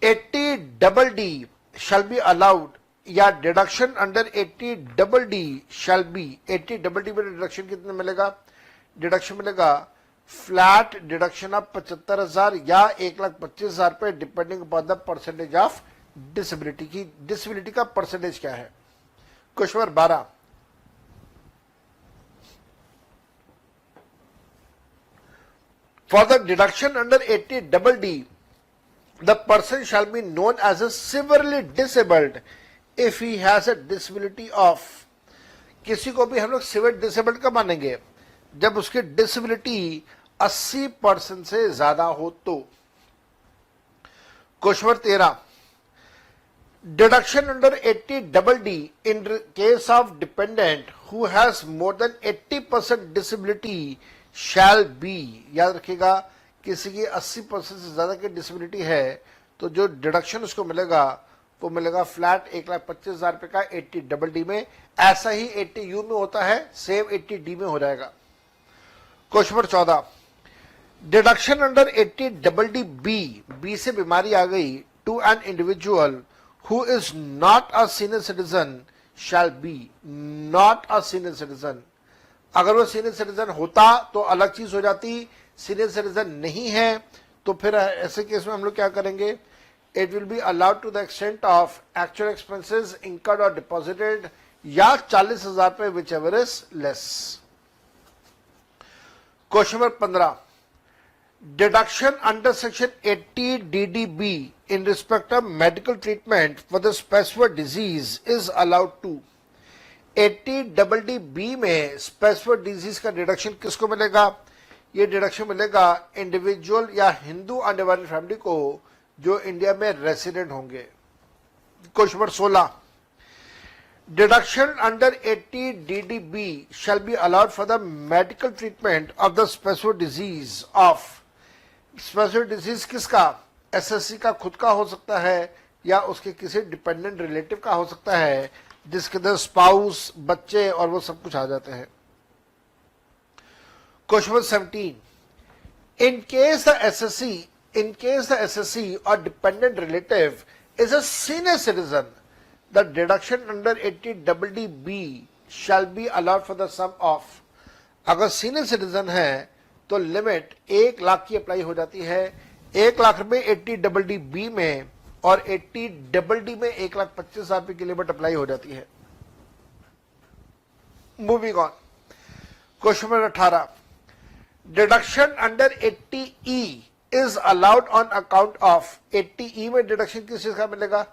80DD shall be allowed या deduction under 80DD shall be, 80DD में डिडक्शन कितने मिलेगा? डिडक्शन मिलेगा फ्लैट डिडक्शन ऑफ 75,000 या 1,25,000 पे depending upon the percentage of disability की disability का percentage क्या है। Question number 12, for the deduction under 80DD the person shall be known as a severely disabled if he has a disability of। किसी को भी हम लोग सिवियर डिसेबल्ड कब मानेंगे? जब उसकी डिसेबिलिटी 80% से ज्यादा हो तो। Question number 13, deduction under 80DD in case of dependent who has more than 80% disability shall be। याद रखिएगा, किसी की 80% से ज्यादा की डिसेबिलिटी है तो जो डिडक्शन उसको मिलेगा वो मिलेगा फ्लैट 1,25,000 रुपए का 80DD में। ऐसा ही 80U में होता है, सेम 80D में हो जाएगा। Question number 14, deduction under 80DD B से बीमारी आ गई to an individual who is not a senior citizen shall be. Not a senior citizen, अगर वो सीनियर सिटीजन होता तो अलग चीज हो जाती, सीनियर सिटीजन नहीं है तो फिर ऐसे केस में हम लोग क्या करेंगे? It will be allowed to the extent of actual expenses incurred और डिपॉजिटेड या 40,000 पे whichever is less. Question number 15, deduction under section 80DD in respect of medical treatment for the specific disease is allowed to. 80DD में specific disease का deduction किसको मिलेगा? ये deduction मिलेगा individual या हिंदू अनडिवाइडेड फैमिली को जो इंडिया में रेसिडेंट होंगे। Question number 16, deduction under 80DD shell be allowed for the medical treatment of the specific disease of. Specific disease किसका? एसएससी का खुद का हो सकता है या उसके किसी डिपेंडेंट रिलेटिव का हो सकता है जिसके अंदर स्पाउस, बच्चे और वो सब कुछ आ जाते हैं। Question number 17, in case the SSC or dependent relative is a senior citizen, the deduction under 80DD shall be allowed for the sum of। अगर सीनियर सिटीजन है तो लिमिट 1 लाख की अप्लाई हो जाती है। 1 लाख रुपए 80DD में और 80DD में 1,25,000 रुपए की लिमिट अप्लाई हो जाती है। Moving on, question number 18, deduction under 80E is allowed on account of. 80E में डिडक्शन किस चीज का मिलेगा?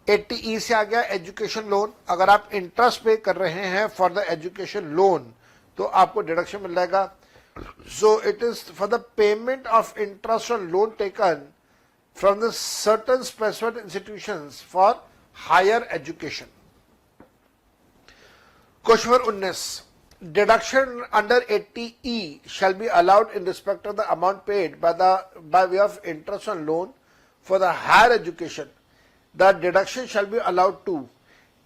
80E से आ गया एजुकेशन लोन। अगर आप इंटरेस्ट पे कर रहे हैं फॉर द एजुकेशन लोन तो आपको डिडक्शन मिल जाएगा। So it is for the payment of interest on loan taken from the certain specific institutions for higher education. Question number 19, deduction under 80E shall be allowed in respect of the amount paid by way of interest on loan for the higher education। The deduction shall be allowed to।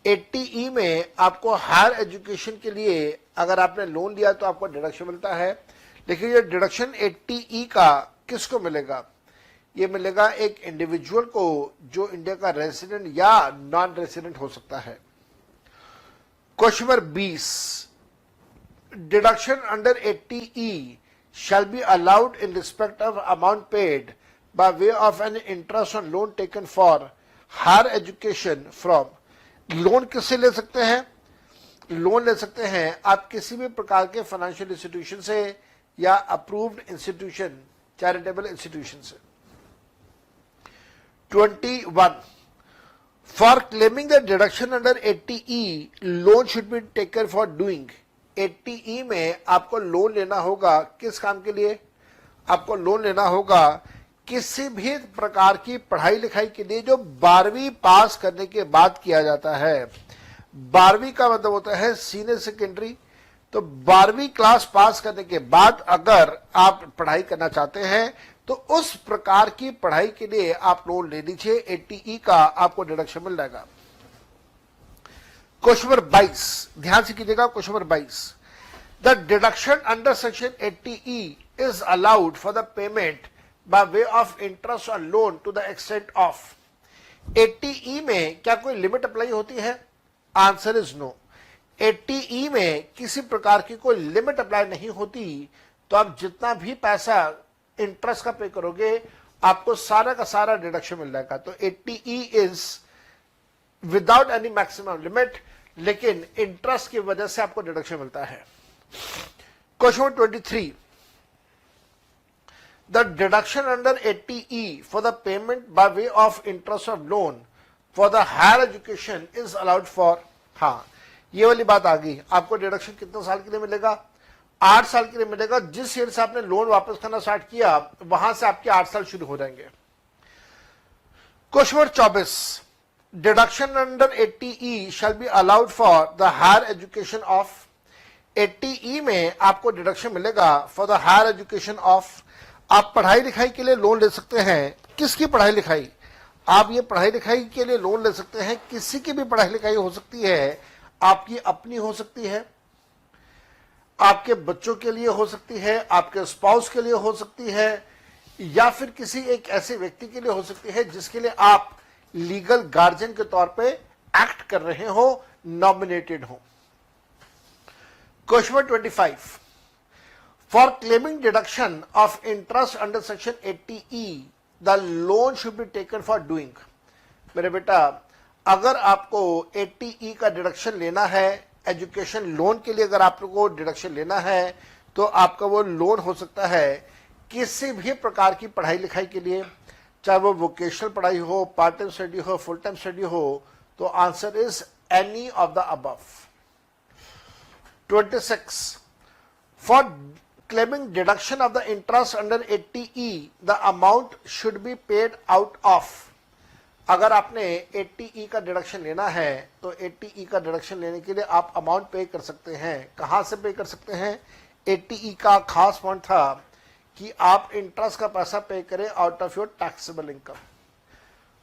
80E में आपको higher education के लिए अगर आपने loan लिया तो आपको deduction मिलता है, लेकिन ये डिडक्शन 80E का किसको मिलेगा? ये मिलेगा एक इंडिविजुअल को जो इंडिया का रेसिडेंट या नॉन रेसिडेंट हो सकता है। Question number 20, deduction under 80E shall be allowed in respect of amount paid by way of an interest on loan taken for higher education from। Loan किससे ले सकते हैं? लोन ले सकते हैं आप किसी भी प्रकार के फाइनेंशियल इंस्टीट्यूशन से या अप्रूव्ड इंस्टीट्यूशन, चैरिटेबल इंस्टीट्यूशन से। 21, for claiming the deduction under 80E loan should be taken for doing. 80E में आपको लोन लेना होगा किस काम के लिए? आपको लोन लेना होगा किसी भी प्रकार की पढ़ाई लिखाई के लिए जो 12वीं पास करने के बाद किया जाता है। 12वीं का मतलब होता है सीनियर सेकेंडरी। तो 12वीं क्लास पास करने के बाद अगर आप पढ़ाई करना चाहते हैं तो उस प्रकार की पढ़ाई के लिए आप लोन ले लीजिए, 80E का आपको डिडक्शन मिल जाएगा। क्वेश्चन नंबर 22, ध्यान से कीजिएगा। Question number 22, the deduction under section 80E is allowed for the payment by way of interest on loan to the extent of. 80E में क्या कोई लिमिट अप्लाई होती है? Answer is no. 80E में किसी प्रकार की कोई लिमिट अप्लाई नहीं होती। तो आप जितना भी पैसा इंटरेस्ट का पे करोगे आपको सारा का सारा डिडक्शन मिल जाएगा। तो 80E is without any maximum limit, लेकिन इंटरेस्ट की वजह से आपको डिडक्शन मिलता है। Question 23, the deduction under 80E for the payment by way of interest of loan for the higher education is allowed for. हाँ, ये वाली बात आ गई। आपको डिडक्शन कितने साल के लिए मिलेगा? 8 साल के लिए मिलेगा। जिस ईयर से आपने लोन वापस करना स्टार्ट किया वहां से आपके 8 साल शुरू हो जाएंगे। Question number 24, deduction under 80E shall be allowed for the higher education of. 80E में आपको डिडक्शन मिलेगा for the higher education of. आप पढ़ाई लिखाई के लिए लोन ले सकते हैं। किसकी पढ़ाई लिखाई? आप ये पढ़ाई लिखाई के लिए लोन ले सकते हैं, किसी की भी पढ़ाई लिखाई हो सकती है। आपकी अपनी हो सकती है, आपके बच्चों के लिए हो सकती है, आपके स्पाउस के लिए हो सकती है, या फिर किसी एक ऐसे व्यक्ति के लिए हो सकती है जिसके लिए आप लीगल गार्जियन के तौर पे एक्ट कर रहे हो, नॉमिनेटेड हो। Question 25, for claiming deduction of interest under section 80E the loan should be taken for doing. मेरे बेटा, अगर आपको 80E का डिडक्शन लेना है, एजुकेशन लोन के लिए अगर आपको डिडक्शन लेना है, तो आपका वो लोन हो सकता है किसी भी प्रकार की पढ़ाई लिखाई के लिए, चाहे वो वोकेशनल पढ़ाई हो, पार्ट टाइम स्टडी हो, फुल टाइम स्टडी हो। तो answer is any of the above. 26, for claiming deduction of the interest under 80E the amount should be paid out of. अगर आपने 80E का डिडक्शन लेना है तो 80E का डिडक्शन लेने के लिए आप अमाउंट पे कर सकते हैं। कहां से पे कर सकते हैं? 80E का खास पॉइंट था कि आप इंटरेस्ट का पैसा पे करें out of your taxable income.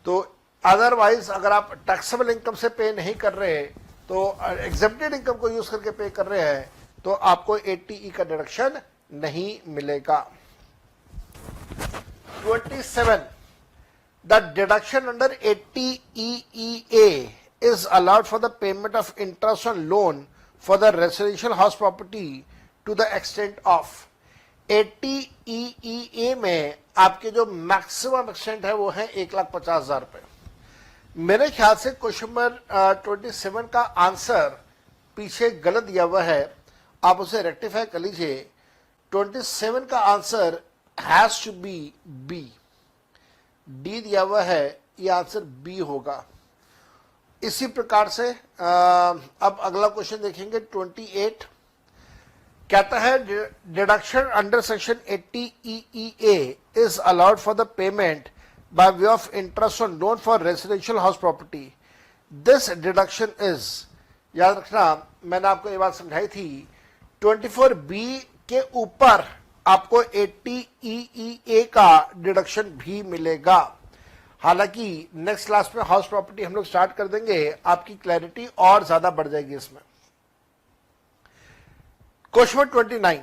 तो अदरवाइज अगर आप टैक्सेबल इनकम से पे नहीं कर रहे, तो एग्जेप्टेड इनकम को यूज करके पे कर रहे हैं, तो आपको 80E का डिडक्शन नहीं मिलेगा। 27, the deduction under 80EEA is allowed for the payment of interest on loan for the residential house property to the extent of। 80EEA में आपके जो मैक्सिमम एक्सटेंट है वो है 1,50,000 रुपए। मेरे ख्याल से क्वेश्चन नंबर 27 का आंसर पीछे गलत दिया हुआ है, आप उसे रेक्टिफाई कर लीजिए। 27 का answer has to be B. D दिया हुआ है, यह आंसर बी होगा। इसी प्रकार से अब अगला क्वेश्चन देखेंगे। 28 कहता है deduction under section 80EEA is allowed for the payment by way of interest on loan for residential house property. This deduction is, याद रखना मैंने आपको ये बात समझाई थी, 24B के ऊपर आपको 80EEA का डिडक्शन भी मिलेगा। हालांकि नेक्स्ट क्लास में हाउस प्रॉपर्टी हम लोग स्टार्ट कर देंगे, आपकी क्लैरिटी और ज्यादा बढ़ जाएगी इसमें। क्वेश्चन 29,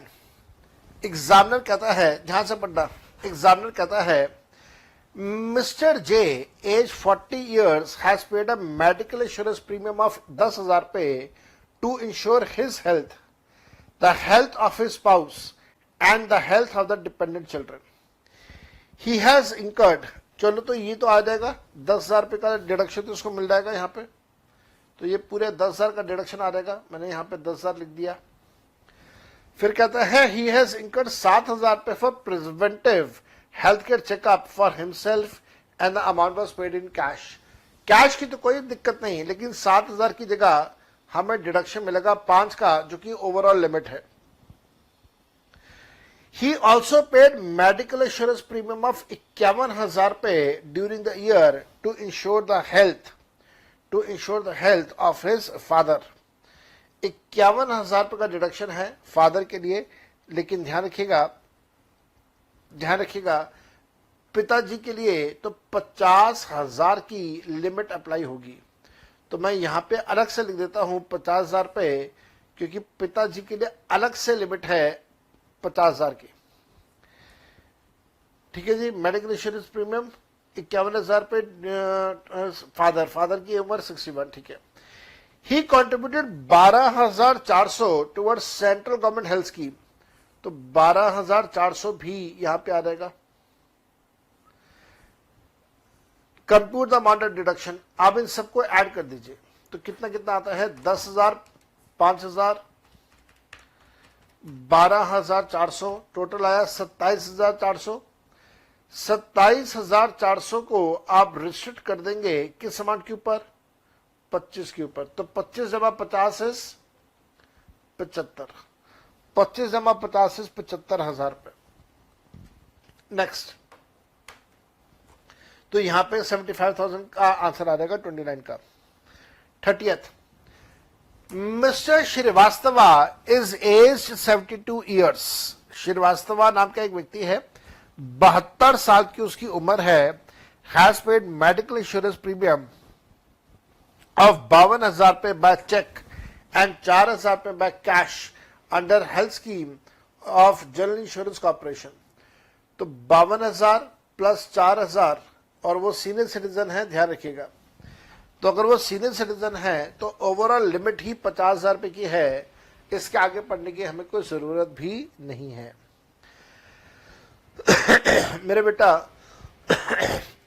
एग्जामिनर कहता है, ध्यान से पढ़ना, एग्जामिनर कहता है mister J age 40 years has paid a medical insurance premium of 10,000 रुपए to insure his health, the health of his spouse and the health of the dependent children. He has incurred, चलो तो ये तो आ जाएगा 10,000 रुपए का डिडक्शन तो उसको मिल जाएगा यहाँ पे, तो ये पूरे 10,000 का डिडक्शन आ जाएगा. मैंने यहाँ पे 10,000 लिख दिया. फिर कहता है ही हैज इंकर्ड 7,000 रुपए for preventive health care checkup for himself and the amount was paid in cash. Cash की तो कोई दिक्कत नहीं, लेकिन 7,000 की जगह हमें डिडक्शन मिलेगा 5 का, जो कि ओवरऑल लिमिट है. He also paid medical insurance premium of 51,000 रुपए during the year to ensure the health of his father. 51,000 रुपए का डिडक्शन है फादर के लिए, लेकिन ध्यान रखिएगा पिताजी के लिए तो 50,000 की लिमिट अप्लाई होगी. तो मैं यहां पे अलग से लिख देता हूं 50,000 रुपए, क्योंकि पिताजी के लिए अलग से लिमिट है 50,000 की. ठीक है जी. मेडिकल इंश्योरेंस प्रीमियम 51,000 रुपए, फादर की उम्र 61. ठीक है. ही contributed 12,400 towards central government health scheme, तो 12,400 भी यहां पे आ जाएगा. Compute the amount of deduction, आप इन सबको ऐड कर दीजिए तो कितना कितना आता है. 10,000, 5,000, 12,400, टोटल आया 27,400. 27,400 को आप रिस्ट्रिक्ट कर देंगे किस अमाउंट के ऊपर, 25 के ऊपर. तो 25 जमा 50 इज 75. 25 जमा 50 इज 75,000 रुपए. नेक्स्ट, तो यहां पे 75,000 का आंसर आ जाएगा 29 का. 30th, mister Shrivastava is age 72 years. Shrivastava नाम का एक व्यक्ति है, 72 साल की उसकी उम्र है. Has paid medical insurance premium of 52,000 रुपए बाय चेक एंड 4,000 रुपए by cash under health scheme of general insurance corporation. तो 52,000 प्लस 4,000, और वो सीनियर सिटीजन है, ध्यान रखिएगा. तो अगर वो सीनियर सिटीजन है तो ओवरऑल लिमिट ही 50,000 रुपए की है. इसके आगे पढ़ने की हमें कोई जरूरत भी नहीं है. मेरे बेटा,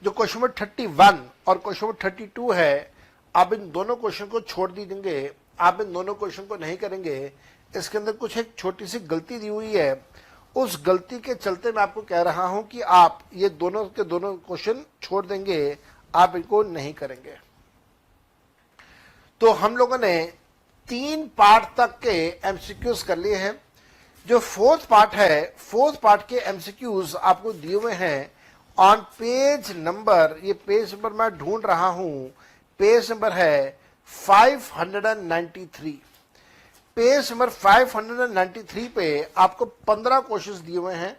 जो क्वेश्चन नंबर 31 और क्वेश्चन नंबर 32 है, आप इन दोनों क्वेश्चन को छोड़ दीजिए. आप इन दोनों क्वेश्चन को नहीं करेंगे. इसके अंदर कुछ एक छोटी सी गलती दी हुई है, उस गलती के चलते मैं आपको कह रहा हूं कि आप ये दोनों के दोनों क्वेश्चन छोड़ देंगे, आप इनको नहीं करेंगे. तो हम लोगों ने 3 पार्ट तक के एमसीक्यूज कर लिए हैं. जो 4th पार्ट है, 4th पार्ट के एमसीक्यूज आपको दिए हुए हैं ऑन पेज नंबर, ये पेज नंबर मैं ढूंढ रहा हूं, पेज नंबर है 593. पेज नंबर 593 पे आपको 15 क्वेश्चंस दिए हुए हैं.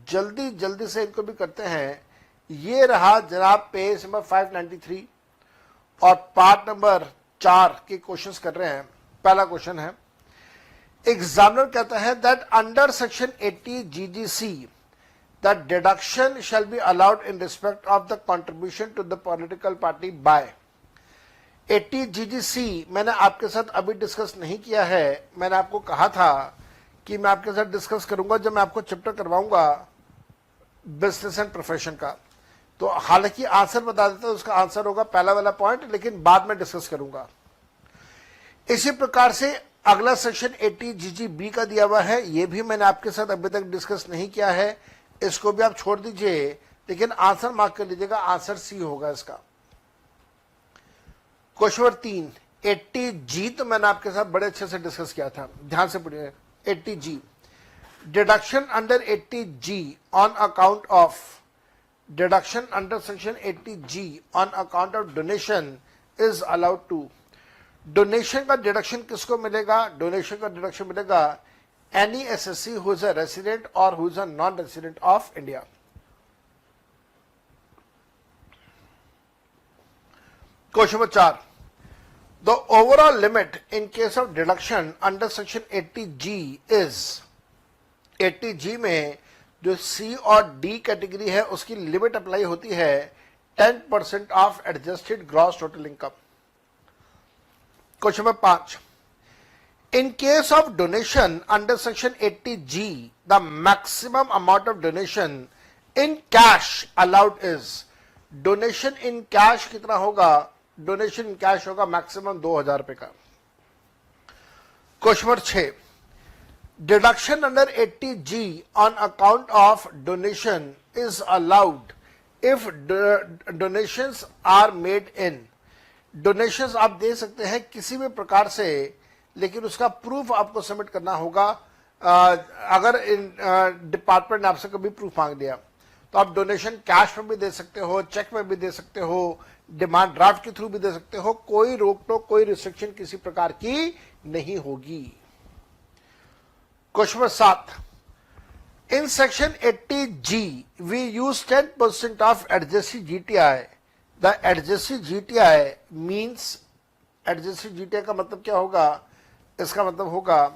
जल्दी से इनको भी करते हैं. ये रहा जनाब पेज नंबर 593 और पार्ट नंबर 4 के क्वेश्चंस कर रहे हैं. पहला क्वेश्चन है, एग्जामिनर कहता है that under section 80 GGC the deduction shall be allowed in respect of the contribution to the political party by 80 GGC. मैंने आपके साथ अभी डिस्कस नहीं किया है. मैंने आपको कहा था कि मैं आपके साथ डिस्कस करूंगा जब मैं आपको चैप्टर करवाऊंगा बिजनेस एंड प्रोफेशन का. तो हालांकि आंसर बता देता हूं, उसका आंसर होगा पहला वाला पॉइंट, लेकिन बाद में डिस्कस करूंगा. इसी प्रकार से अगला सेक्शन 80 GGB का दिया हुआ है, यह भी मैंने आपके साथ अभी तक डिस्कस नहीं किया है. इसको भी आप छोड़ दीजिए, लेकिन आंसर मार्क कर लीजिएगा, आंसर सी होगा इसका. क्वेश्चन नंबर 3, 80G तो मैंने आपके साथ बड़े अच्छे से डिस्कस किया था, ध्यान से पढ़िए. 80G, deduction under 80G on account of, deduction under section 80G on account of donation is allowed to. Donation का डिडक्शन किसको मिलेगा? डोनेशन का डिडक्शन मिलेगा any assessee who is a resident और who is a non resident of India. Question number 4, the overall limit in case of deduction under section 80G is, 80G में जो सी और D category है उसकी limit apply होती है 10% of adjusted gross total income. Question number 5, in case of donation under section 80G the maximum amount of donation in cash allowed is. Donation in cash कितना होगा? Donation in cash होगा maximum 2000 रुपए का। Question number 6, deduction under 80G on account of donation is allowed if donations are made in. Donations आप दे सकते हैं किसी भी प्रकार से, लेकिन उसका प्रूफ आपको सबमिट करना होगा। अगर डिपार्टमेंट ने आपसे कभी प्रूफ मांग लिया तो आप डोनेशन कैश में भी दे सकते हो, चेक में भी दे सकते हो, डिमांड ड्राफ्ट के थ्रू भी दे सकते हो। कोई रोक टोक, कोई रिस्ट्रिक्शन किसी प्रकार की नहीं होगी। Question number 7, in section 80G we use 10% of adjusted GTI। The adjusted GTI means, adjusted GTI का मतलब क्या होगा? इसका मतलब होगा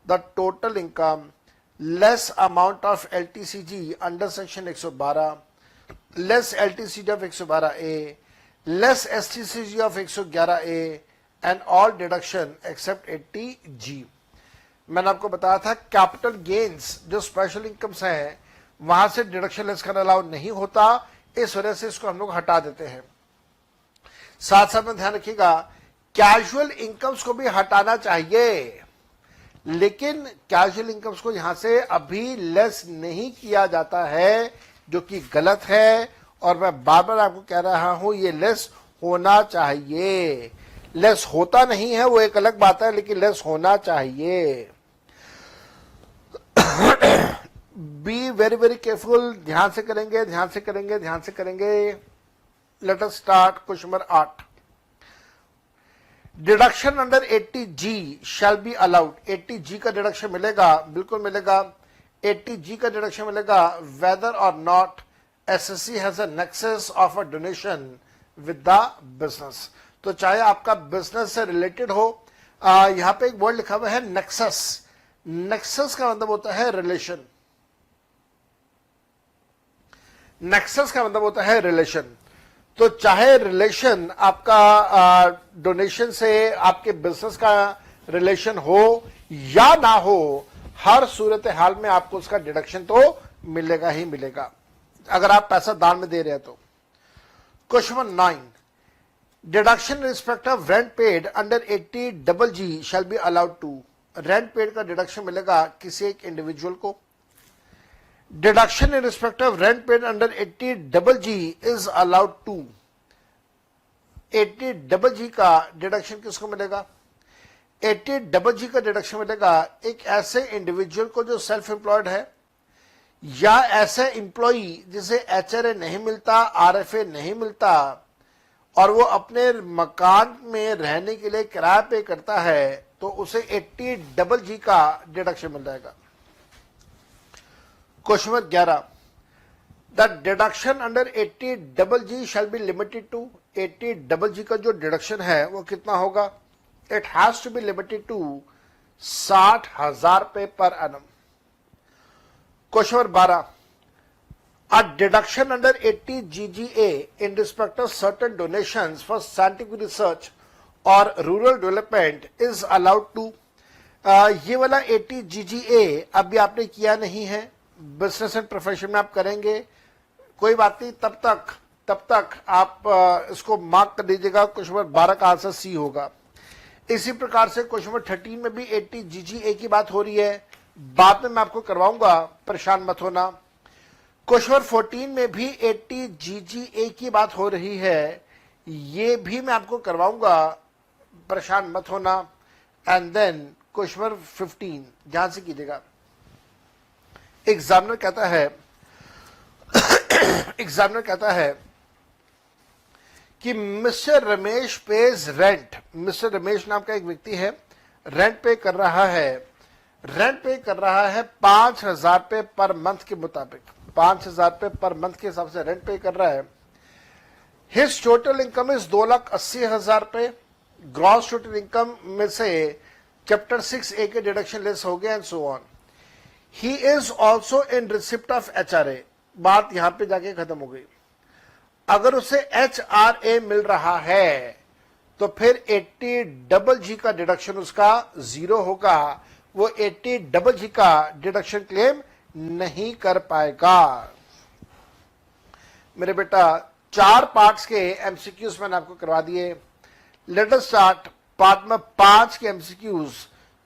the total income less amount of LTCG under section 112, less LTCG of 112A, less STCG of 111A and all deduction except 80G। मैंने आपको बताया था कैपिटल गेन्स जो स्पेशल इनकम्स हैं वहां से डिडक्शन लेस करना अलाउ नहीं होता, इस वजह से इसको हम लोग हटा देते हैं। साथ साथ में ध्यान रखिएगा कैजुअल इनकम्स को भी हटाना चाहिए, लेकिन कैजुअल इनकम्स को यहां से अभी लेस नहीं किया जाता है, जो कि गलत है। और मैं बार बार आपको कह रहा हूं ये लेस होना चाहिए। लेस होता नहीं है वो एक अलग बात है, लेकिन लेस होना चाहिए। बी वेरी वेरी केयरफुल, ध्यान से करेंगे, ध्यान से करेंगे, ध्यान से करेंगे। Let us start question number 8, deduction under 80G shall be allowed. 80G का डिडक्शन मिलेगा, बिल्कुल मिलेगा। 80G का डिडक्शन मिलेगा वेदर और not SSC has a nexus of a donation with the business. तो चाहे आपका बिजनेस से रिलेटेड हो, यहां पे एक वर्ड लिखा हुआ है नेक्सस। नेक्सस का मतलब होता है रिलेशन। नेक्सस का मतलब होता है रिलेशन। तो चाहे रिलेशन आपका डोनेशन से आपके बिजनेस का रिलेशन हो या ना हो, हर सूरत हाल में आपको उसका डिडक्शन तो मिलेगा ही मिलेगा, अगर आप पैसा दान में दे रहे हैं तो। Question number 9, deduction in respect of rent paid under 80G shall be allowed to. Rent paid का डिडक्शन मिलेगा किसी एक इंडिविजुअल को। Deduction in respect of rent paid under 80G is allowed to. 80G का डिडक्शन किसको मिलेगा? 80G का deduction मिलेगा एक ऐसे इंडिविजुअल को जो सेल्फ एम्प्लॉयड है, या ऐसे एम्प्लॉई जिसे HRA नहीं मिलता, RFA नहीं मिलता, और वो अपने मकान में रहने के लिए किराया पे करता है, तो उसे 80G का डिडक्शन मिल जाएगा। Question number 11, the deduction under 80G shall be limited to. 80G का जो डिडक्शन है वो कितना होगा? It has to be limited to 60,000 रुपए per annum. Question number 12, a deduction under 80GGA in respect of certain donations for scientific research or rural development is allowed to। ये वाला 80GGA अभी आपने किया नहीं है, बिजनेस एंड प्रोफेशन में आप करेंगे, कोई बात नहीं, तब तक आप इसको मार्क कर दीजिएगा। क्वेश्चन नंबर 12 का आंसर सी होगा। इसी प्रकार से क्वेश्चन नंबर 13 में भी 80GGA की बात हो रही है, बाद में मैं आपको करवाऊंगा, परेशान मत होना। क्वेश्चन नंबर 14 में भी 80GGA की बात हो रही है, ये भी मैं आपको करवाऊंगा, परेशान मत होना। एंड देन क्वेश्चन नंबर 15 ध्यान से कीजिएगा। एग्जामिनर कहता है कि mister Ramesh page rent. Mister Ramesh नाम का एक व्यक्ति है, रेंट पे कर रहा है 5,000 रुपए पर मंथ के मुताबिक, 5,000 रुपए पर मंथ के हिसाब से रेंट पे कर रहा है। हिज टोटल इनकम इज 2,80,000 रुपए। ग्रॉस टोटल इनकम में से चैप्टर 6A के डिडक्शन लेस हो गए and so on. He is also in receipt of HRA, बात यहां पे जाके खत्म हो गई। अगर उसे HRA मिल रहा है तो फिर 80GG का डिडक्शन उसका 0 होगा, वो 80GG का डिडक्शन क्लेम नहीं कर पाएगा। मेरे बेटा 4 पार्ट्स के एमसीक्यूज मैंने आपको करवा दिए। लेट अस स्टार्ट पार्ट में 5 के एमसीक्यूज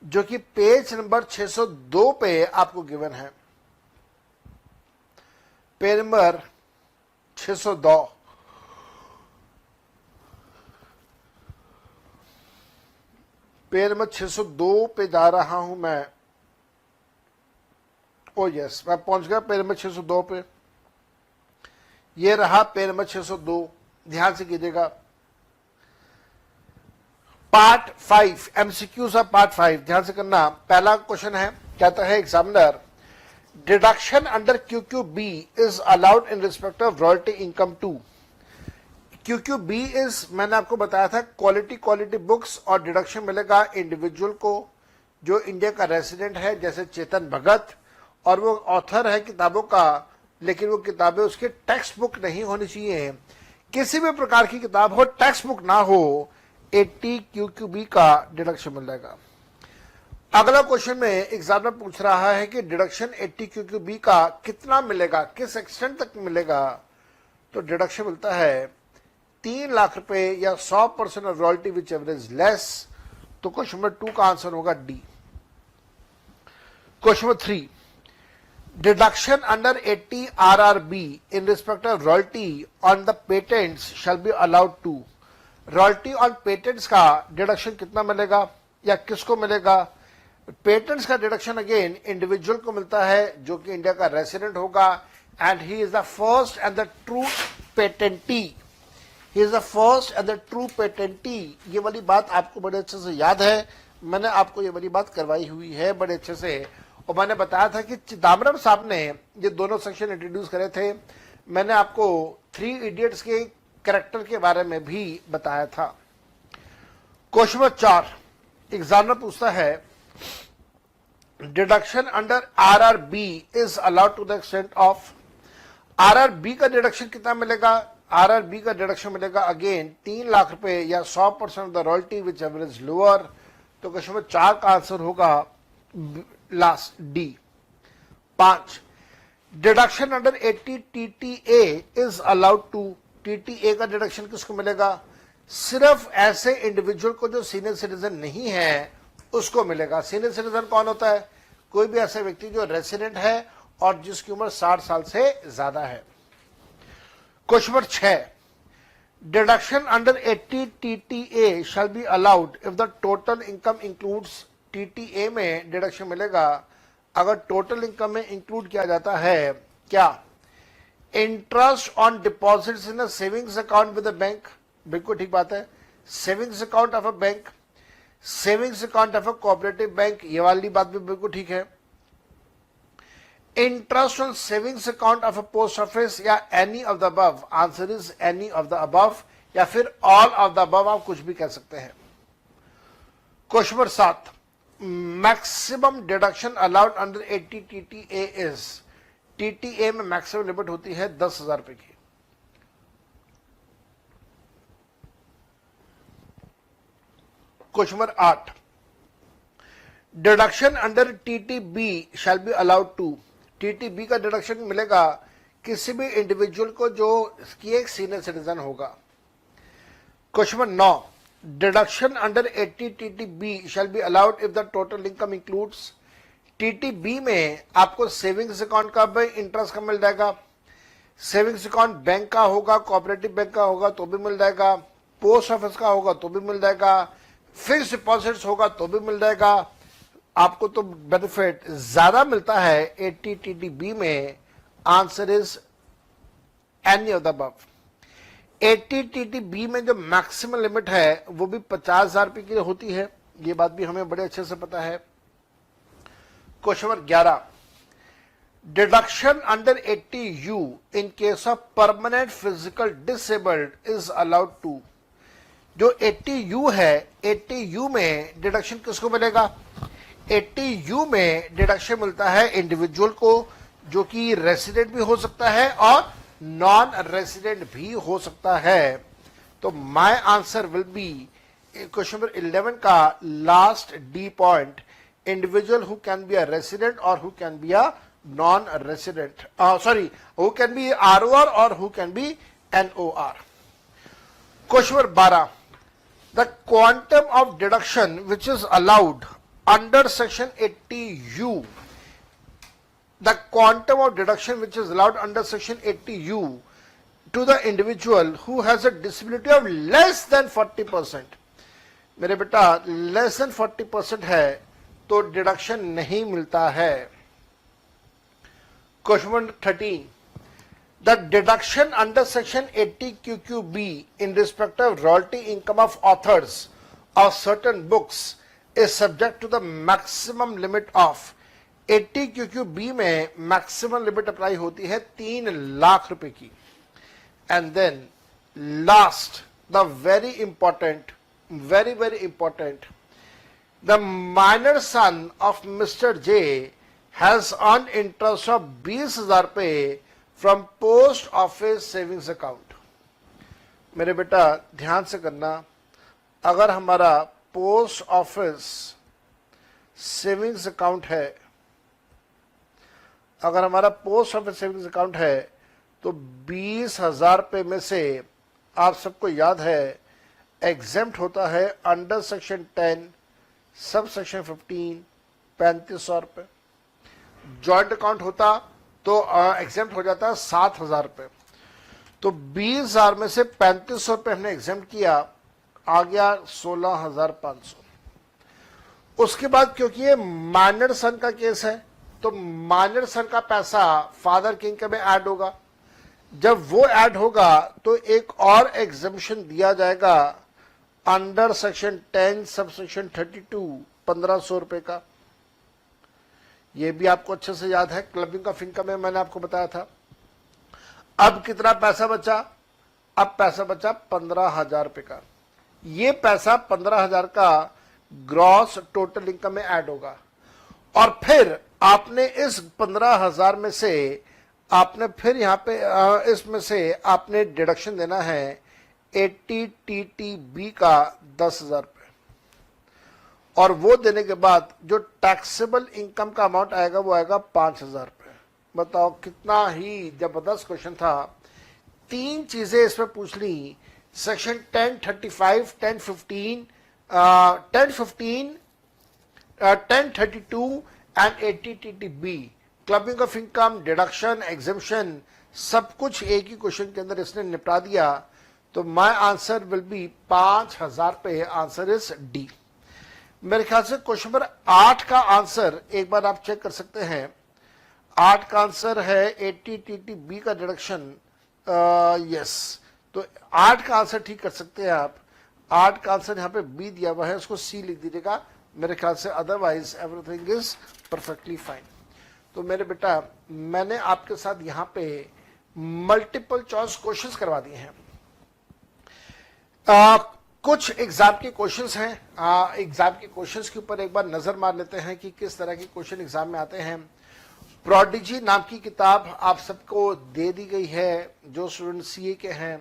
जो कि पेज नंबर 602 पे आपको गिवन है। पेज नंबर 602, पेज नंबर 602 पे जा रहा हूं मैं। ओ यस, मैं पहुंच गया पेज नंबर 602 पे। ये रहा पेज नंबर 602, ध्यान से कीजिएगा। पार्ट 5 एमसीक्यूज ऑफ पार्ट 5, ध्यान से करना। पहला क्वेश्चन है, कहता है examiner, deduction under QQB is allowed in respect of royalty income to. QQB is, मैंने आपको बताया था, क्वालिटी बुक्स, और डिडक्शन मिलेगा इंडिविजुअल को जो इंडिया का रेसिडेंट है, जैसे चेतन भगत, और वो ऑथर है किताबों का, लेकिन वो किताबें उसकी टेक्स्ट बुक नहीं होनी चाहिए। किसी भी प्रकार की किताब हो, टेक्स्ट बुक ना हो, 80 QQB का डिडक्शन मिल जाएगा। अगला क्वेश्चन में एग्जामिनर पूछ रहा है कि डिडक्शन 80 QQB का कितना मिलेगा, किस एक्सटेंट तक मिलेगा। तो डिडक्शन मिलता है 3 लाख रुपए या 100% of royalty which ever is less. तो क्वेश्चन नंबर 2 का आंसर होगा D. Question number 3, deduction under 80 RRB in respect of royalty on the patents shall be allowed to. Royalty on patents का डिडक्शन कितना मिलेगा या किसको मिलेगा। पेटेंट्स का डिडक्शन अगेन इंडिविजुअल को मिलता है जो कि इंडिया का रेसिडेंट होगा, and he is the first and the true patentee. He is the first and the true patentee. ये वाली बात आपको बड़े अच्छे से याद है, मैंने आपको ये वाली बात करवाई हुई है बड़े अच्छे से, और मैंने बताया था कि चिदम्बरम साहब ने ये दोनों सेक्शन इंट्रोड्यूस करे थे। मैंने आपको 3 इडियट्स के कैरेक्टर के बारे में भी बताया था। क्वेश्चन नंबर 4, एग्जामिनर पूछता है, deduction under RRB is allowed to the extent of. RRB का डिडक्शन कितना मिलेगा। RRB का डिडक्शन मिलेगा अगेन 3 लाख रुपए या 100% of the royalty which ever is lower. तो क्वेश्चन नंबर 4 का आंसर होगा last D. 5, deduction under 80 TTA is allowed to. TTA का डिडक्शन किसको मिलेगा। सिर्फ ऐसे इंडिविजुअल को जो सीनियर सिटीजन नहीं है उसको मिलेगा। सीनियर सिटीजन कौन होता है, कोई भी ऐसा व्यक्ति जो रेसिडेंट है और जिसकी उम्र 60 साल से ज्यादा है। Question number 6, deduction under 80 TTA shell be allowed if the total income includes. TTA में डिडक्शन मिलेगा अगर टोटल इनकम में इंक्लूड किया जाता है क्या, interest on deposits in a savings account with a bank. बिल्कुल ठीक बात है, savings account of a bank, savings account of a cooperative bank, ये वाली बात भी बिल्कुल ठीक है। Interest on savings account of a post office या any of the above. Answer is any of the above या फिर ऑल ऑफ द अबव, आप कुछ भी कह सकते हैं। Question number 7, maximum deduction allowed under 80 TTA is. TTA में मैक्सिमम लिमिट होती है 10,000 रुपए की। Question number 8, deduction under TTB shall be allowed to. TTB का डिडक्शन मिलेगा किसी भी इंडिविजुअल को जो की एक सीनियर सिटीजन होगा। Question number 9, deduction under 80 TTB shall be allowed if the total income includes. TTB में आपको सेविंग्स अकाउंट का भी इंटरेस्ट का मिल जाएगा, सेविंग्स अकाउंट बैंक का होगा, कोऑपरेटिव बैंक का होगा तो भी मिल जाएगा, पोस्ट ऑफिस का होगा तो भी मिल जाएगा, फिक्स डिपॉजिट्स होगा तो भी मिल जाएगा। आपको तो बेनिफिट ज्यादा मिलता है 80 TTB में। Answer is any of the above. 80 TTB में जो मैक्सिमम लिमिट है वो भी 50,000 रुपए की होती है, ये बात भी हमें बड़े अच्छे से पता है। Question number 11, deduction under 80U in case of permanent physical disabled is allowed to. जो 80U है, 80U में डिडक्शन किसको मिलेगा। 80U में डिडक्शन मिलता है इंडिविजुअल को, जो कि रेसिडेंट भी हो सकता है और नॉन रेसिडेंट भी हो सकता है। तो my answer will be question number 11 का last D point, individual who can be a resident और who can be a non resident, sorry, who can be ROR और who can be NOR। Question number 12, the quantum of deduction which is allowed under section 80U, the quantum of deduction which is allowed under section 80U to the individual who has a disability of less than 40%। मेरे बेटा less than 40% है तो deduction नहीं मिलता है। Question 13, the deduction under section 80QQB in respect of royalty income of authors of certain books is subject to the maximum limit of 80QQB में maximum limit apply होती है 3 लाख रुपए की। And then last, the very important, very important, the minor son of mister J has earn interest of 20,000 रुपए from post office savings account. मेरे बेटा ध्यान से करना, अगर हमारा पोस्ट ऑफिस सेविंग्स अकाउंट है, अगर हमारा पोस्ट ऑफिस सेविंग्स अकाउंट है तो 20,000 रुपए में से आप सबको याद है एग्जेम्प्ट होता है अंडर सेक्शन 10 सब सेक्शन 15 3500 रुपए। जॉइंट अकाउंट होता तो एग्जेम्प्ट हो जाता है 7,000 रुपए। तो 20,000 में से 3500 रुपए हमने एग्जेम्प्ट किया, आ गया 16,500। उसके बाद क्योंकि ये माइनर सन का केस है तो माइनर सन का पैसा फादर के इनकम में ऐड होगा। जब वो ऐड होगा तो एक और एग्जम्पशन दिया जाएगा अंडर सेक्शन 10 सब सेक्शन 32 1500 रुपए का। ये भी आपको अच्छे से याद है, क्लबिंग ऑफ इनकम में मैंने आपको बताया था। अब कितना पैसा बचा? अब पैसा बचा 15,000 रुपए का। ये पैसा 15,000 का ग्रॉस टोटल इनकम में ऐड होगा और फिर आपने इस 15,000 में से आपने फिर यहां पे इसमें से आपने डिडक्शन देना है 80 TTB का 10,000 रुपए, और वो देने के बाद जो टैक्सेबल इनकम का अमाउंट आएगा वो आएगा 5,000 रुपए। बताओ कितना ही जबरदस्त क्वेश्चन था। 3 चीजें इसमें पूछ ली, section 1035, 1015, 1032 and 80 TTB, clubbing of income, deduction, exemption, सब कुछ एक ही क्वेश्चन के अंदर इसने निपटा दिया। तो माय आंसर विल बी 5,000 पे। Answer is D. मेरे ख्याल से क्वेश्चन नंबर 8 का आंसर एक बार आप चेक कर सकते हैं। 8 का आंसर है 80 TTB का डिडक्शन। यस, तो 8 का आंसर ठीक कर सकते हैं आप। 8 का आंसर यहाँ पे बी दिया हुआ है, उसको सी लिख दीजिएगा मेरे ख्याल से, otherwise everything is perfectly fine. तो मेरे बेटा मैंने आपके साथ यहाँ पे मल्टीपल चॉइस क्वेश्चंस करवा दिए हैं। कुछ एग्जाम के क्वेश्चंस हैं, एग्जाम के क्वेश्चंस के ऊपर एक बार नजर मार लेते हैं कि किस तरह के क्वेश्चन एग्जाम में आते हैं। प्रोडिजी नाम की किताब आप सबको दे दी गई है जो स्टूडेंट सीए के हैं।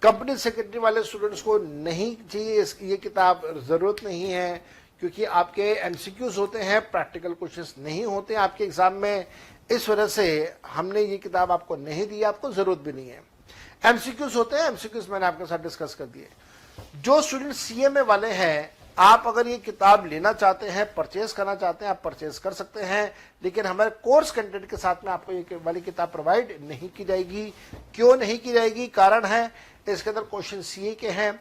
कंपनी सेक्रेटरी वाले स्टूडेंट्स को नहीं चाहिए ये किताब, जरूरत नहीं है, क्योंकि आपके एमसीक्यूज होते हैं, प्रैक्टिकल क्वेश्चंस नहीं होते हैं आपके एग्जाम में। इस वजह से हमने ये किताब आपको नहीं दी, आपको जरूरत भी नहीं है। एमसीक्यूज होते हैं, एमसीक्यूज मैंने आपके साथ डिस्कस कर दिए। जो स्टूडेंट सीएमए वाले हैं, आप अगर ये किताब लेना चाहते हैं, परचेज करना चाहते हैं, आप परचेज कर सकते हैं, लेकिन हमारे कोर्स कंटेंट के साथ में आपको ये वाली किताब प्रोवाइड नहीं की जाएगी। क्यों नहीं की जाएगी? कारण है इसके अंदर क्वेश्चन सीए के हैं,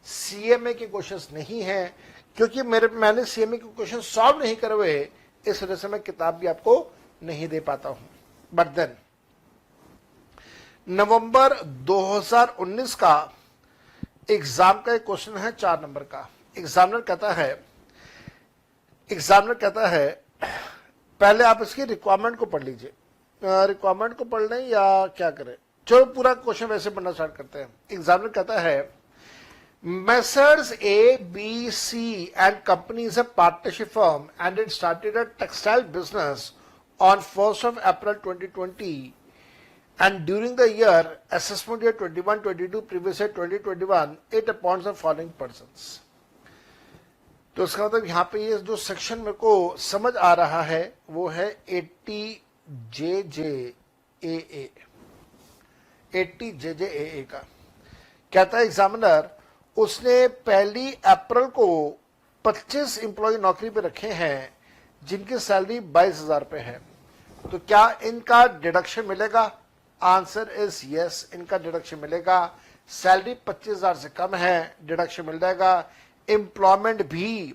सीएमए के क्वेश्चंस नहीं हैं, क्योंकि मैंने सीएमए के क्वेश्चन सॉल्व नहीं करे हुए, इस वजह से मैं किताब भी आपको नहीं दे पाता हूं। बट देन नवंबर 2019 का एग्जाम का एक क्वेश्चन है 4 नंबर का। एग्जामिनर कहता है पहले आप इसकी रिक्वायरमेंट को पढ़ लीजिए। रिक्वायरमेंट को पढ़ लें या क्या करें? चलो पूरा क्वेश्चन वैसे पढ़ना स्टार्ट करते हैं। एग्जामिनर कहता है Messrs A, B, C and company is a partnership firm and it started a textile business on 1st of April 2020 and during the year assessment year 21-22 previous year 2021 it appoints the following persons. तो इसका मतलब यहाँ पे ये जो section मेरे को समझ आ रहा है वो है 80JJAA का। कहता है एग्जामिनर उसने 1 अप्रैल को 25 एम्प्लॉय नौकरी पे रखे हैं जिनकी सैलरी 22,000 रुपए है, तो क्या इनका डिडक्शन मिलेगा? आंसर इज यस, इनका डिडक्शन मिलेगा। सैलरी 25,000 से कम है, डिडक्शन मिल जाएगा। एम्प्लॉयमेंट भी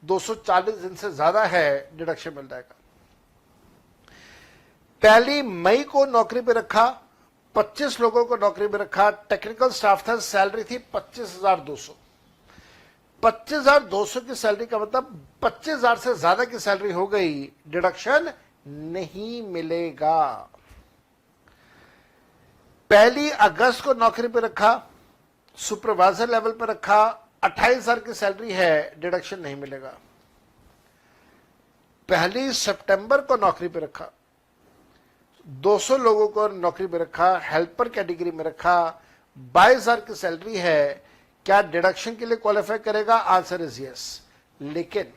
240 दिन से ज्यादा है, डिडक्शन मिल जाएगा। 1 मई को नौकरी पे रखा, 25 लोगों को नौकरी पे रखा, टेक्निकल स्टाफ था, सैलरी थी 25,200। 25,200 की सैलरी का मतलब 25,000 से ज्यादा की सैलरी हो गई, डिडक्शन नहीं मिलेगा। 1 अगस्त को नौकरी पे रखा, सुपरवाइजर लेवल पे रखा, 28,000 की सैलरी है, डिडक्शन नहीं मिलेगा। 1 सितंबर को नौकरी पे रखा, 200 लोगों को नौकरी पे रखा, हेल्पर कैटेगरी में रखा, 22,000 की सैलरी है, क्या डिडक्शन के लिए क्वालिफाई करेगा? Answer is yes. लेकिन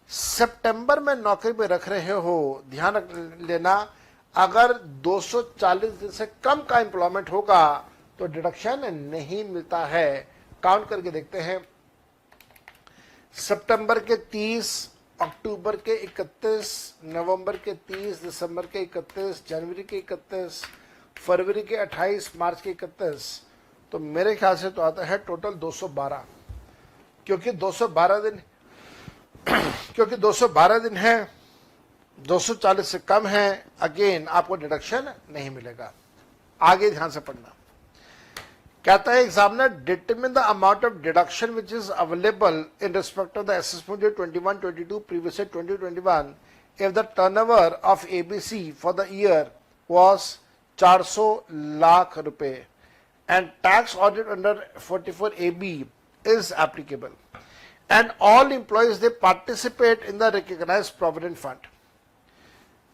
सितंबर में नौकरी पे रख रहे हो, ध्यान रख लेना, अगर 240 दिन से कम का एम्प्लॉयमेंट होगा तो डिडक्शन नहीं मिलता है। काउंट करके देखते हैं। सितंबर के 30, अक्टूबर के 31, नवंबर के 30, दिसंबर के 31, जनवरी के 31, फरवरी के 28, मार्च के 31, तो मेरे ख्याल से तो आता है टोटल 212, क्योंकि 212 दिन है, 240 से कम है, अगेन आपको डिडक्शन नहीं मिलेगा। आगे ध्यान से पढ़ना। कहता है examiner determine the amount of deduction which is available in respect of the assessment year 21-22 previous year 2021 if the turnover of ABC for the year was 400 lakh रुपए and tax audit under 44 AB is applicable and all employees they participate in the recognised provident fund.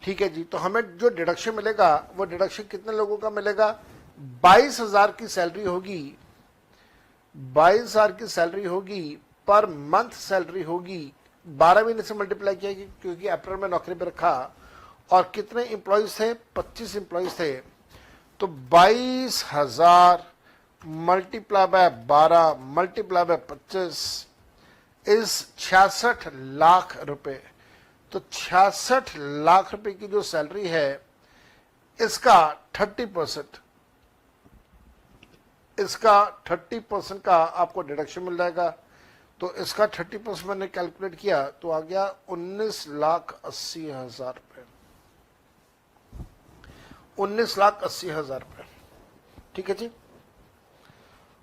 ठीक है जी, तो हमें जो deduction मिलेगा वो deduction कितने लोगों का मिलेगा? 22,000 की सैलरी होगी, 22,000 की सैलरी होगी, पर मंथ सैलरी होगी, 12 महीने से मल्टीप्लाई किया क्योंकि अप्रैल में नौकरी पे रखा, और कितने एम्प्लॉइज थे? 25 एम्प्लॉइज थे, तो 22,000 multiply by 12 multiply by 25 is 66 lakh रुपए। तो 66 लाख रुपए की जो सैलरी है इसका 30% का आपको डिडक्शन मिल जाएगा। तो इसका 30% मैंने कैलकुलेट किया तो आ गया 19,80,000 रुपए, 19,80,000 रुपए। ठीक है जी,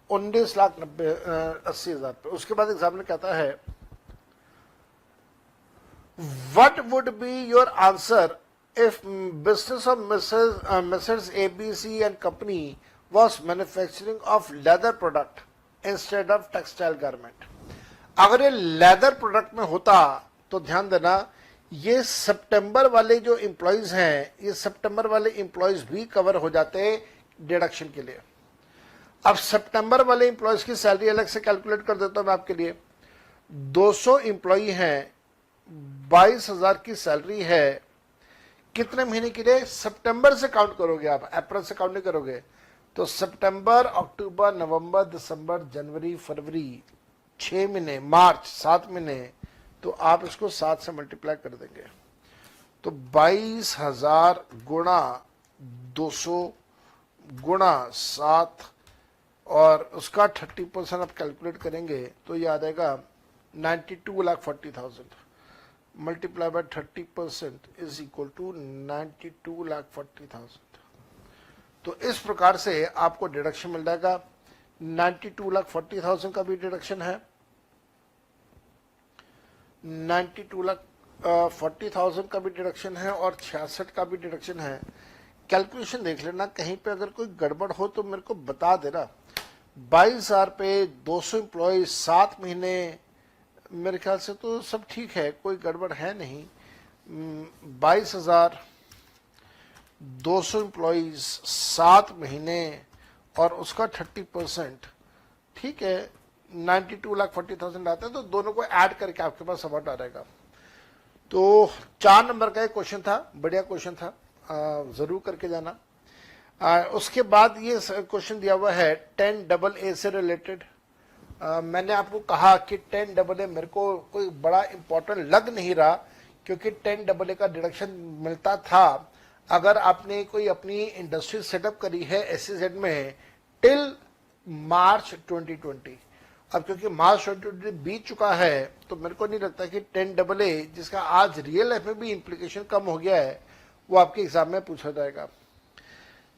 19,80,000 रुपए। उसके बाद एग्जामिनर कहता है what would be your answer if business of Messrs ABC and company was manufacturing of leather product instead of textile garment? अगर ये लेदर प्रोडक्ट में होता तो ध्यान देना, ये सितंबर वाले जो एम्प्लॉइज हैं, ये सितंबर वाले एम्प्लॉइज भी कवर हो जाते डिडक्शन के लिए। अब सितंबर वाले एम्प्लॉइज की सैलरी अलग से कैलकुलेट कर देता हूं मैं आपके लिए। 200 एम्प्लॉई हैं, 22,000 की सैलरी है, कितने महीने के लिए? सितंबर से काउंट करोगे आप, अप्रैल से काउंट नहीं करोगे। तो सितंबर, अक्टूबर, नवंबर, दिसंबर, जनवरी, फरवरी, 6 महीने, मार्च 7 महीने, तो आप इसको 7 से मल्टीप्लाई कर देंगे तो 22,000 गुणा 200 गुणा 7 और उसका 30% आप कैलकुलेट करेंगे तो ये आ जाएगा 92,40,000 multiply by 30% is equal to 92,40,000। तो इस प्रकार से आपको डिडक्शन मिल जाएगा। 92,40,000 का भी डिडक्शन है, 92,40,000 का भी डिडक्शन है और 66 का भी डिडक्शन है। कैलकुलेशन देख लेना, कहीं पे अगर कोई गड़बड़ हो तो मेरे को बता देना, 22,000 पे 200 एम्प्लॉय 7 महीने, मेरे ख्याल से तो सब ठीक है, कोई गड़बड़ है नहीं। 22,000 200 एम्प्लॉयज 7 महीने और उसका 30%, ठीक है, 92,40,000 आते हैं, तो दोनों को ऐड करके आपके पास अमाउंट आ रहेगा। तो 4 नंबर का एक क्वेश्चन था, बढ़िया क्वेश्चन था, जरूर करके जाना। उसके बाद ये क्वेश्चन दिया हुआ है 10AA से रिलेटेड। मैंने आपको कहा कि 10AA मेरे को कोई बड़ा इंपॉर्टेंट लग नहीं रहा, क्योंकि 10AA का डिडक्शन मिलता था अगर आपने कोई अपनी इंडस्ट्री सेटअप करी है SEZ में टिल मार्च 2020। अब क्योंकि मार्च 2020 बीत चुका है, तो मेरे को नहीं लगता कि 10AA, जिसका आज रियल लाइफ में भी इंप्लीकेशन कम हो गया है, वो आपके एग्जाम में पूछा जाएगा।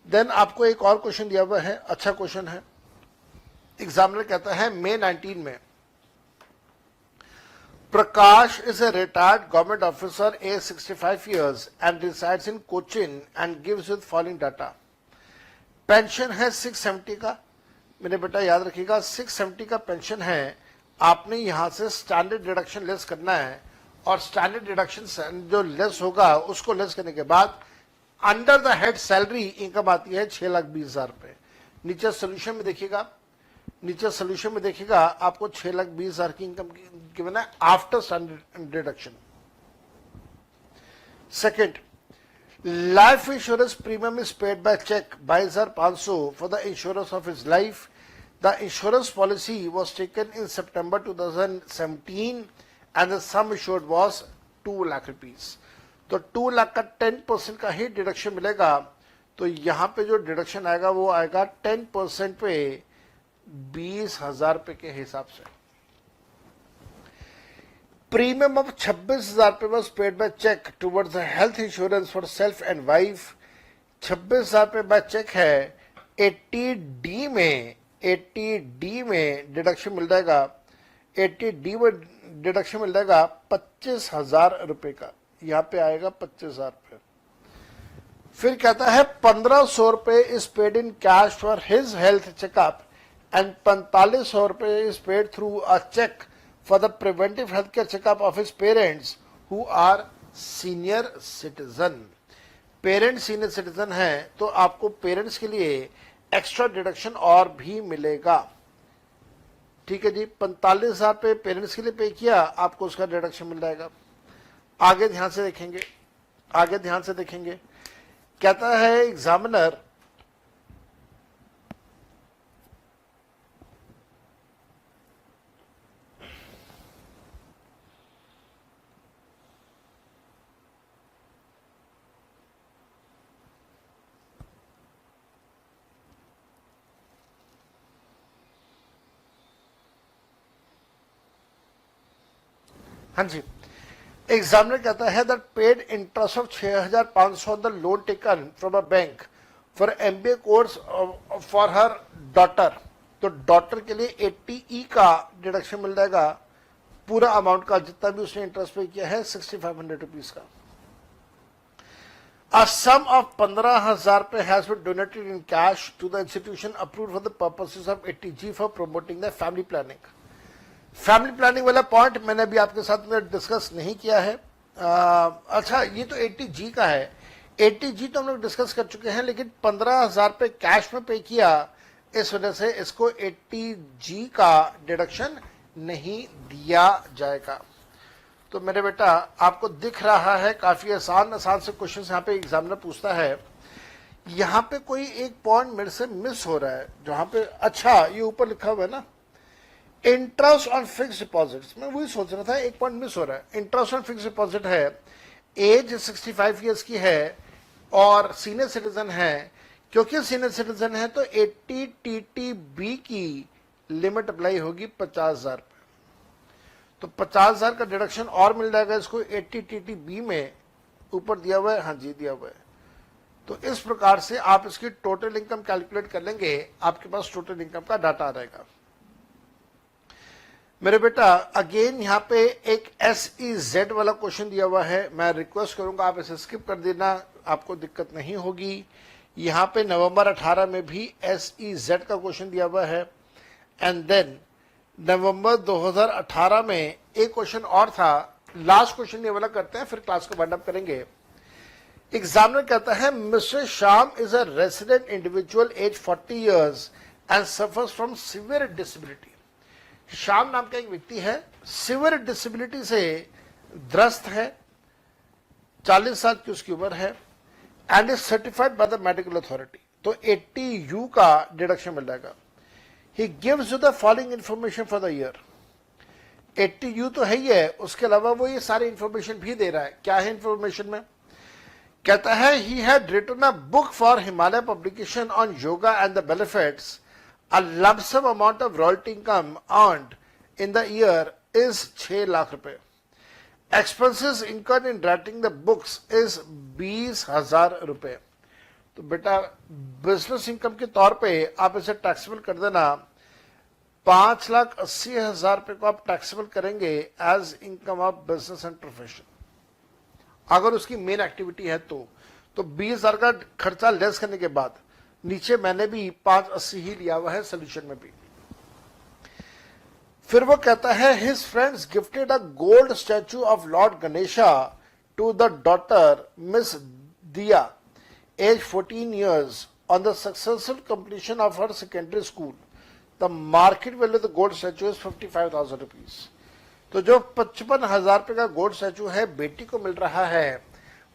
देन आपको एक और क्वेश्चन दिया हुआ है, अच्छा क्वेश्चन है। एग्जामिनर कहता है May 19 में, Prakash is a retired government officer, age 65 years and resides in Cochin and gives with following data. Pension है 670 का, मेरे बेटा याद रखिएगा 670 का पेंशन है। आपने यहां से स्टैंडर्ड डिडक्शन लेस करना है, और स्टैंडर्ड डिडक्शन जो लेस होगा उसको लेस करने के बाद under the head salary income आती है 6,20,000 रुपए। नीचे सोल्यूशन में देखिएगा, नीचे सोल्यूशन में देखिएगा आपको 6,20,000 की इनकम गिवन है after standard deduction. Second, life insurance premium is paid by cheque 22,500 for the insurance of his life. The insurance policy was taken in सितंबर 2017 and the sum insured was 2 lakh rupees. तो 2 लाख का 10% का ही deduction मिलेगा। तो यहां पे जो डिडक्शन आएगा वो आएगा 10% पे 20,000 रुपए के हिसाब से। प्रीमियम ऑफ 26,000 रुपए was paid by cheque towards the health insurance for self and wife. 26,000 रुपए बाय चेक है। 80D में डिडक्शन मिल जाएगा, 80D में डिडक्शन मिल जाएगा 25,000 रुपए का, यहां पे आएगा 25,000 रुपए। फिर कहता है 1,500 रुपए is paid in cash for his health checkup and 4,500 रुपए is paid through a cheque for the preventive health care checkup of his parents who are senior citizen. Parent senior citizen है तो आपको पेरेंट्स के लिए extra deduction और भी मिलेगा। ठीक है जी, 45,000 पे पेरेंट्स के लिए पे किया, आपको उसका डिडक्शन मिल जाएगा। आगे ध्यान से देखेंगे, आगे ध्यान से देखेंगे। कहता है एग्जामिनर हाँ जी, एग्जामिनर कहता है that paid interest of 6,500 on the loan taken from a bank for MBA course for her daughter. तो डॉटर के लिए 80E का डिडक्शन मिल जाएगा, पूरा अमाउंट का जितना भी उसने इंटरेस्ट पे किया है 6,500 रुपीज का। A sum of 15,000 रुपए has been donated in cash to the institution approved for the purposes of 80G for promoting the family planning. Family planning वाला पॉइंट मैंने अभी आपके साथ में डिस्कस नहीं किया है। अच्छा, ये तो 80G का है, 80G तो हम लोग डिस्कस कर चुके हैं, लेकिन 15,000 रुपए कैश में पे किया, इस वजह से इसको 80G का डिडक्शन नहीं दिया जाएगा। तो मेरे बेटा आपको दिख रहा है काफी आसान आसान से क्वेश्चन यहाँ पे एग्जामिनर पूछता है। यहाँ पे कोई एक पॉइंट मेरे से मिस हो रहा है, जहां पे अच्छा ये ऊपर लिखा हुआ है ना, इंटरेस्ट ऑन फिक्स डिपॉजिट्स, मैं वही सोच रहा था एक पॉइंट मिस हो रहा है। इंटरेस्ट ऑन फिक्स डिपॉजिट है, एज 65 ईयर्स की है और सीनियर सिटीजन है। क्योंकि सीनियर सिटीजन है तो 80TTB की लिमिट अप्लाई होगी 50,000 रुपए। तो 50,000 का डिडक्शन और मिल जाएगा इसको 80TTB में, ऊपर दिया हुआ है, हाँ जी दिया हुआ है। तो इस प्रकार से आप इसकी टोटल इनकम कैलकुलेट कर लेंगे, आपके पास टोटल इनकम का डाटा आ रहेगा। मेरे बेटा अगेन यहाँ पे एक SEZ वाला क्वेश्चन दिया हुआ है, मैं रिक्वेस्ट करूंगा आप इसे स्किप कर देना, आपको दिक्कत नहीं होगी। यहाँ पे नवंबर 18 में भी SEZ का क्वेश्चन दिया हुआ है। एंड देन नवंबर 2018 में एक क्वेश्चन और था, लास्ट क्वेश्चन ये वाला करते हैं फिर क्लास को वाइंड अप करेंगे। एग्जामिनर कहता है mister Shyam is a resident individual age 40 years and suffers from severe disability. Shyam नाम का एक व्यक्ति है, सिवियर डिसेबिलिटी से ग्रस्त है, 40 साल की उसकी उम्र है and is certified by the medical authority. तो 80 यू का डिडक्शन मिल जाएगा। He gives you the following information for the year. 80 you तो है ही है, उसके अलावा वो ये सारी इंफॉर्मेशन भी दे रहा है। क्या है इंफॉर्मेशन में? कहता है he had written a book for Himalaya publication on yoga and the benefits. A lump sum amount of royalty income earned in the year is 6 lakh रुपए। Expenses incurred in writing the books is 20,000 रुपए। तो बेटा business income के तौर पे आप इसे taxable कर देना। 5,80,000 रुपए को आप टैक्सेबल करेंगे as income of business and profession, अगर उसकी मेन एक्टिविटी है तो 20,000 का खर्चा लेस करने के बाद नीचे मैंने भी 580 ही लिया हुआ है सोल्यूशन में भी। फिर वो कहता है his friends gifted a gold statue of lord Ganesha to the daughter miss Diya age 14 years on the successful completion of her secondary school. The market value of the gold statue is 55,000 rupees. तो जो 55,000 रुपए का gold statue है बेटी को मिल रहा है,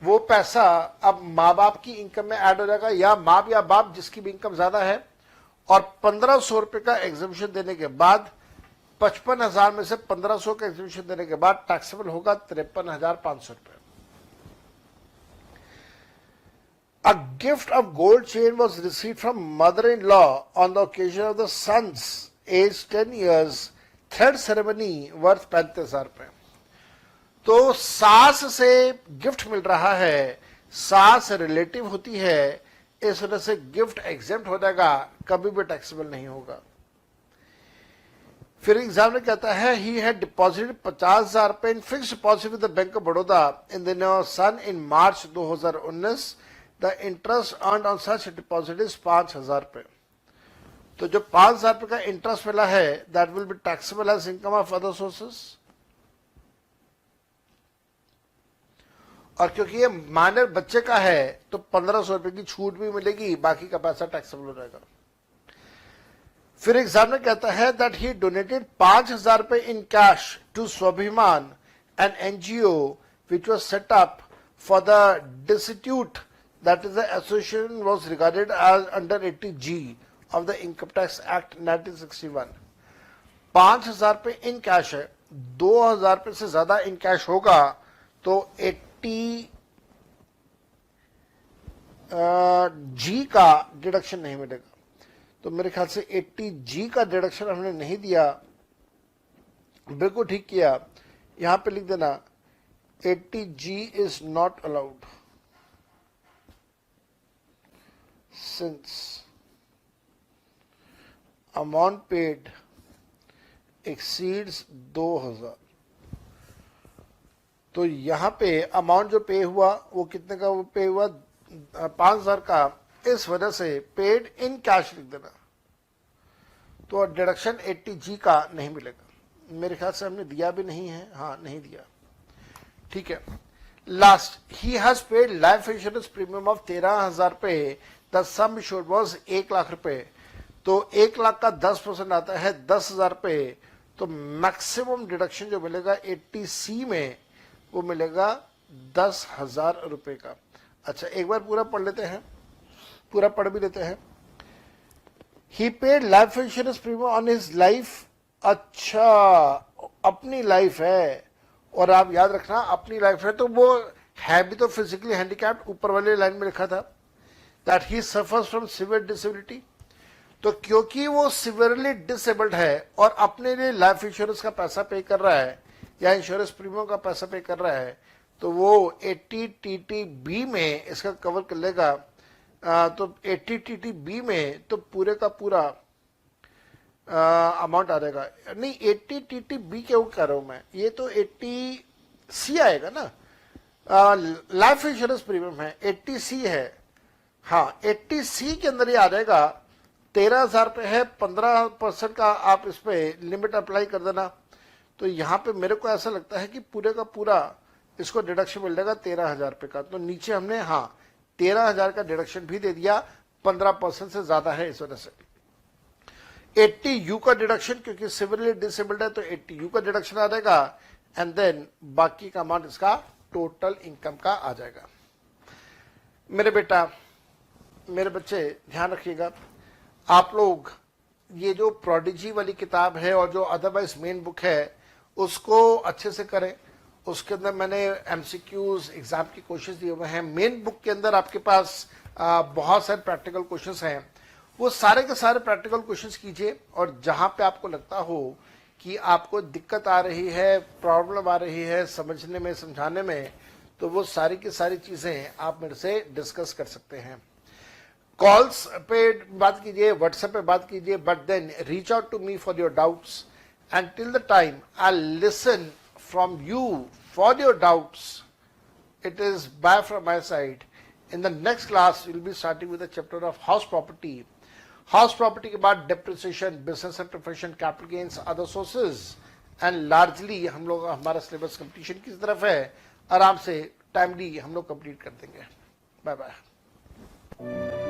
वो पैसा अब माँ बाप की इनकम में ऐड हो जाएगा, या माँ या बाप जिसकी भी इनकम ज्यादा है, और 1,500 रुपए का एग्जिबिशन देने के बाद 55,000 में से 1,500 का एग्जिबिशन देने के बाद टैक्सेबल होगा 53,500 रुपए। A gift of gold chain was received from mother-in-law on the occasion of the son's age 10 years thread ceremony worth 35,000 रुपए। तो सास से गिफ्ट मिल रहा है, सास रिलेटिव होती है, इस वजह से गिफ्ट एग्जेम्प्ट हो जाएगा, कभी भी टैक्सेबल नहीं होगा। फिर एग्जाम में कहता है ही हैड डिपॉजिटेड 50,000 रुपए in fixed deposit with the Bank of Baroda in the name of son in March 2019। The interest earned on such deposit is 5,000 रुपए। तो जो 5,000 रुपए का इंटरेस्ट मिला है that will be taxable as income of other sources. और क्योंकि ये माइनर बच्चे का है तो 1,500 रुपए की छूट भी मिलेगी, बाकी का पैसा टैक्सेबल हो जाएगा। फिर एग्जामिनर कहता है दैट ही डोनेटेड 5,000 रुपए इन कैश टू स्वाभिमान an NGO which was set up for the destitute, that is the association was regarded as under 80G of the Income Tax Act 1961। 5,000 रुपए इन कैश है, 2,000 रुपए से ज्यादा इन cash होगा तो 80G का डिडक्शन नहीं मिलेगा। तो मेरे ख्याल से 80G का डिडक्शन हमने नहीं दिया, बिल्कुल ठीक किया। यहां पे लिख देना 80G is not allowed since amount paid exceeds 2,000। तो यहां पे अमाउंट जो पे हुआ वो कितने का वो पे हुआ 5,000 का, इस वजह से पेड इन कैश लिख देना। तो डिडक्शन 80G का नहीं मिलेगा। मेरे ख्याल से हमने दिया भी नहीं है, हाँ नहीं दिया, ठीक है। Last he has paid life insurance premium of 13,000 रुपए। द सम इश्योर्ड वाज 1 लाख रुपए। तो 1 लाख का 10% आता है 10,000 रुपए। तो मैक्सिमम डिडक्शन जो मिलेगा 80C में वो मिलेगा 10,000 रुपए का। अच्छा एक बार पूरा पढ़ लेते हैं, पूरा पढ़ भी लेते हैं। He paid life insurance premium on his life. अच्छा अपनी लाइफ है, और आप याद रखना अपनी लाइफ है तो वो है भी तो फिजिकली हैंडीकैप्ड, ऊपर वाले लाइन में लिखा था that he suffers from severe disability। तो क्योंकि वो सिवियरली डिसेबल्ड है और अपने लिए लाइफ इंश्योरेंस का पैसा पे कर रहा है या इंश्योरेंस प्रीमियम का पैसा पे कर रहा है, तो वो 80TTB में इसका कवर कर लेगा। तो 80TTB में तो पूरे का पूरा अमाउंट आ जाएगा। नहीं 80TTB क्यों कह रहा हूं मैं, ये तो 80C आएगा ना। लाइफ इंश्योरेंस प्रीमियम है 80C है, हाँ 80C के अंदर ये आ जाएगा। 13,000 पे है, 15% का आप इस पे लिमिट अप्लाई कर देना, तो यहाँ पे मेरे को ऐसा लगता है कि पूरे का पूरा इसको डिडक्शन मिल जाएगा 13,000 पे का। तो नीचे हमने हाँ 13,000 का डिडक्शन भी दे दिया, 15% से ज्यादा है इस वजह से। 80U का डिडक्शन, क्योंकि सिवियरली डिसेबल्ड है तो 80U का डिडक्शन आ जाएगा, एंड देन बाकी का अमाउंट इसका टोटल इनकम का आ जाएगा। मेरे बेटा, मेरे बच्चे, ध्यान रखिएगा, आप लोग ये जो प्रोडिजी वाली किताब है और जो अदरवाइज मेन बुक है उसको अच्छे से करें। उसके अंदर मैंने एमसीक्यूज एग्जाम की क्वेश्चंस दिए हुए हैं। मेन बुक के अंदर आपके पास बहुत सारे प्रैक्टिकल क्वेश्चंस हैं, वो सारे के सारे प्रैक्टिकल क्वेश्चंस कीजिए, और जहां पे आपको लगता हो कि आपको दिक्कत आ रही है, प्रॉब्लम आ रही है समझने में, समझाने में, तो वो सारी की सारी चीजें आप मेरे से डिस्कस कर सकते हैं। कॉल्स पे बात कीजिए, व्हाट्सएप पे बात कीजिए, but then reach out to me for your doubts, and till the time I listen from you for your doubts. It is bye from my side. In the next class, we'll be starting with the chapter of house property. House property के बाद depreciation, business and profession, capital gains, other sources, and largely हम लोग हमारा syllabus completion की तरफ है, आराम से timely हम लोग complete कर देंगे। Bye bye.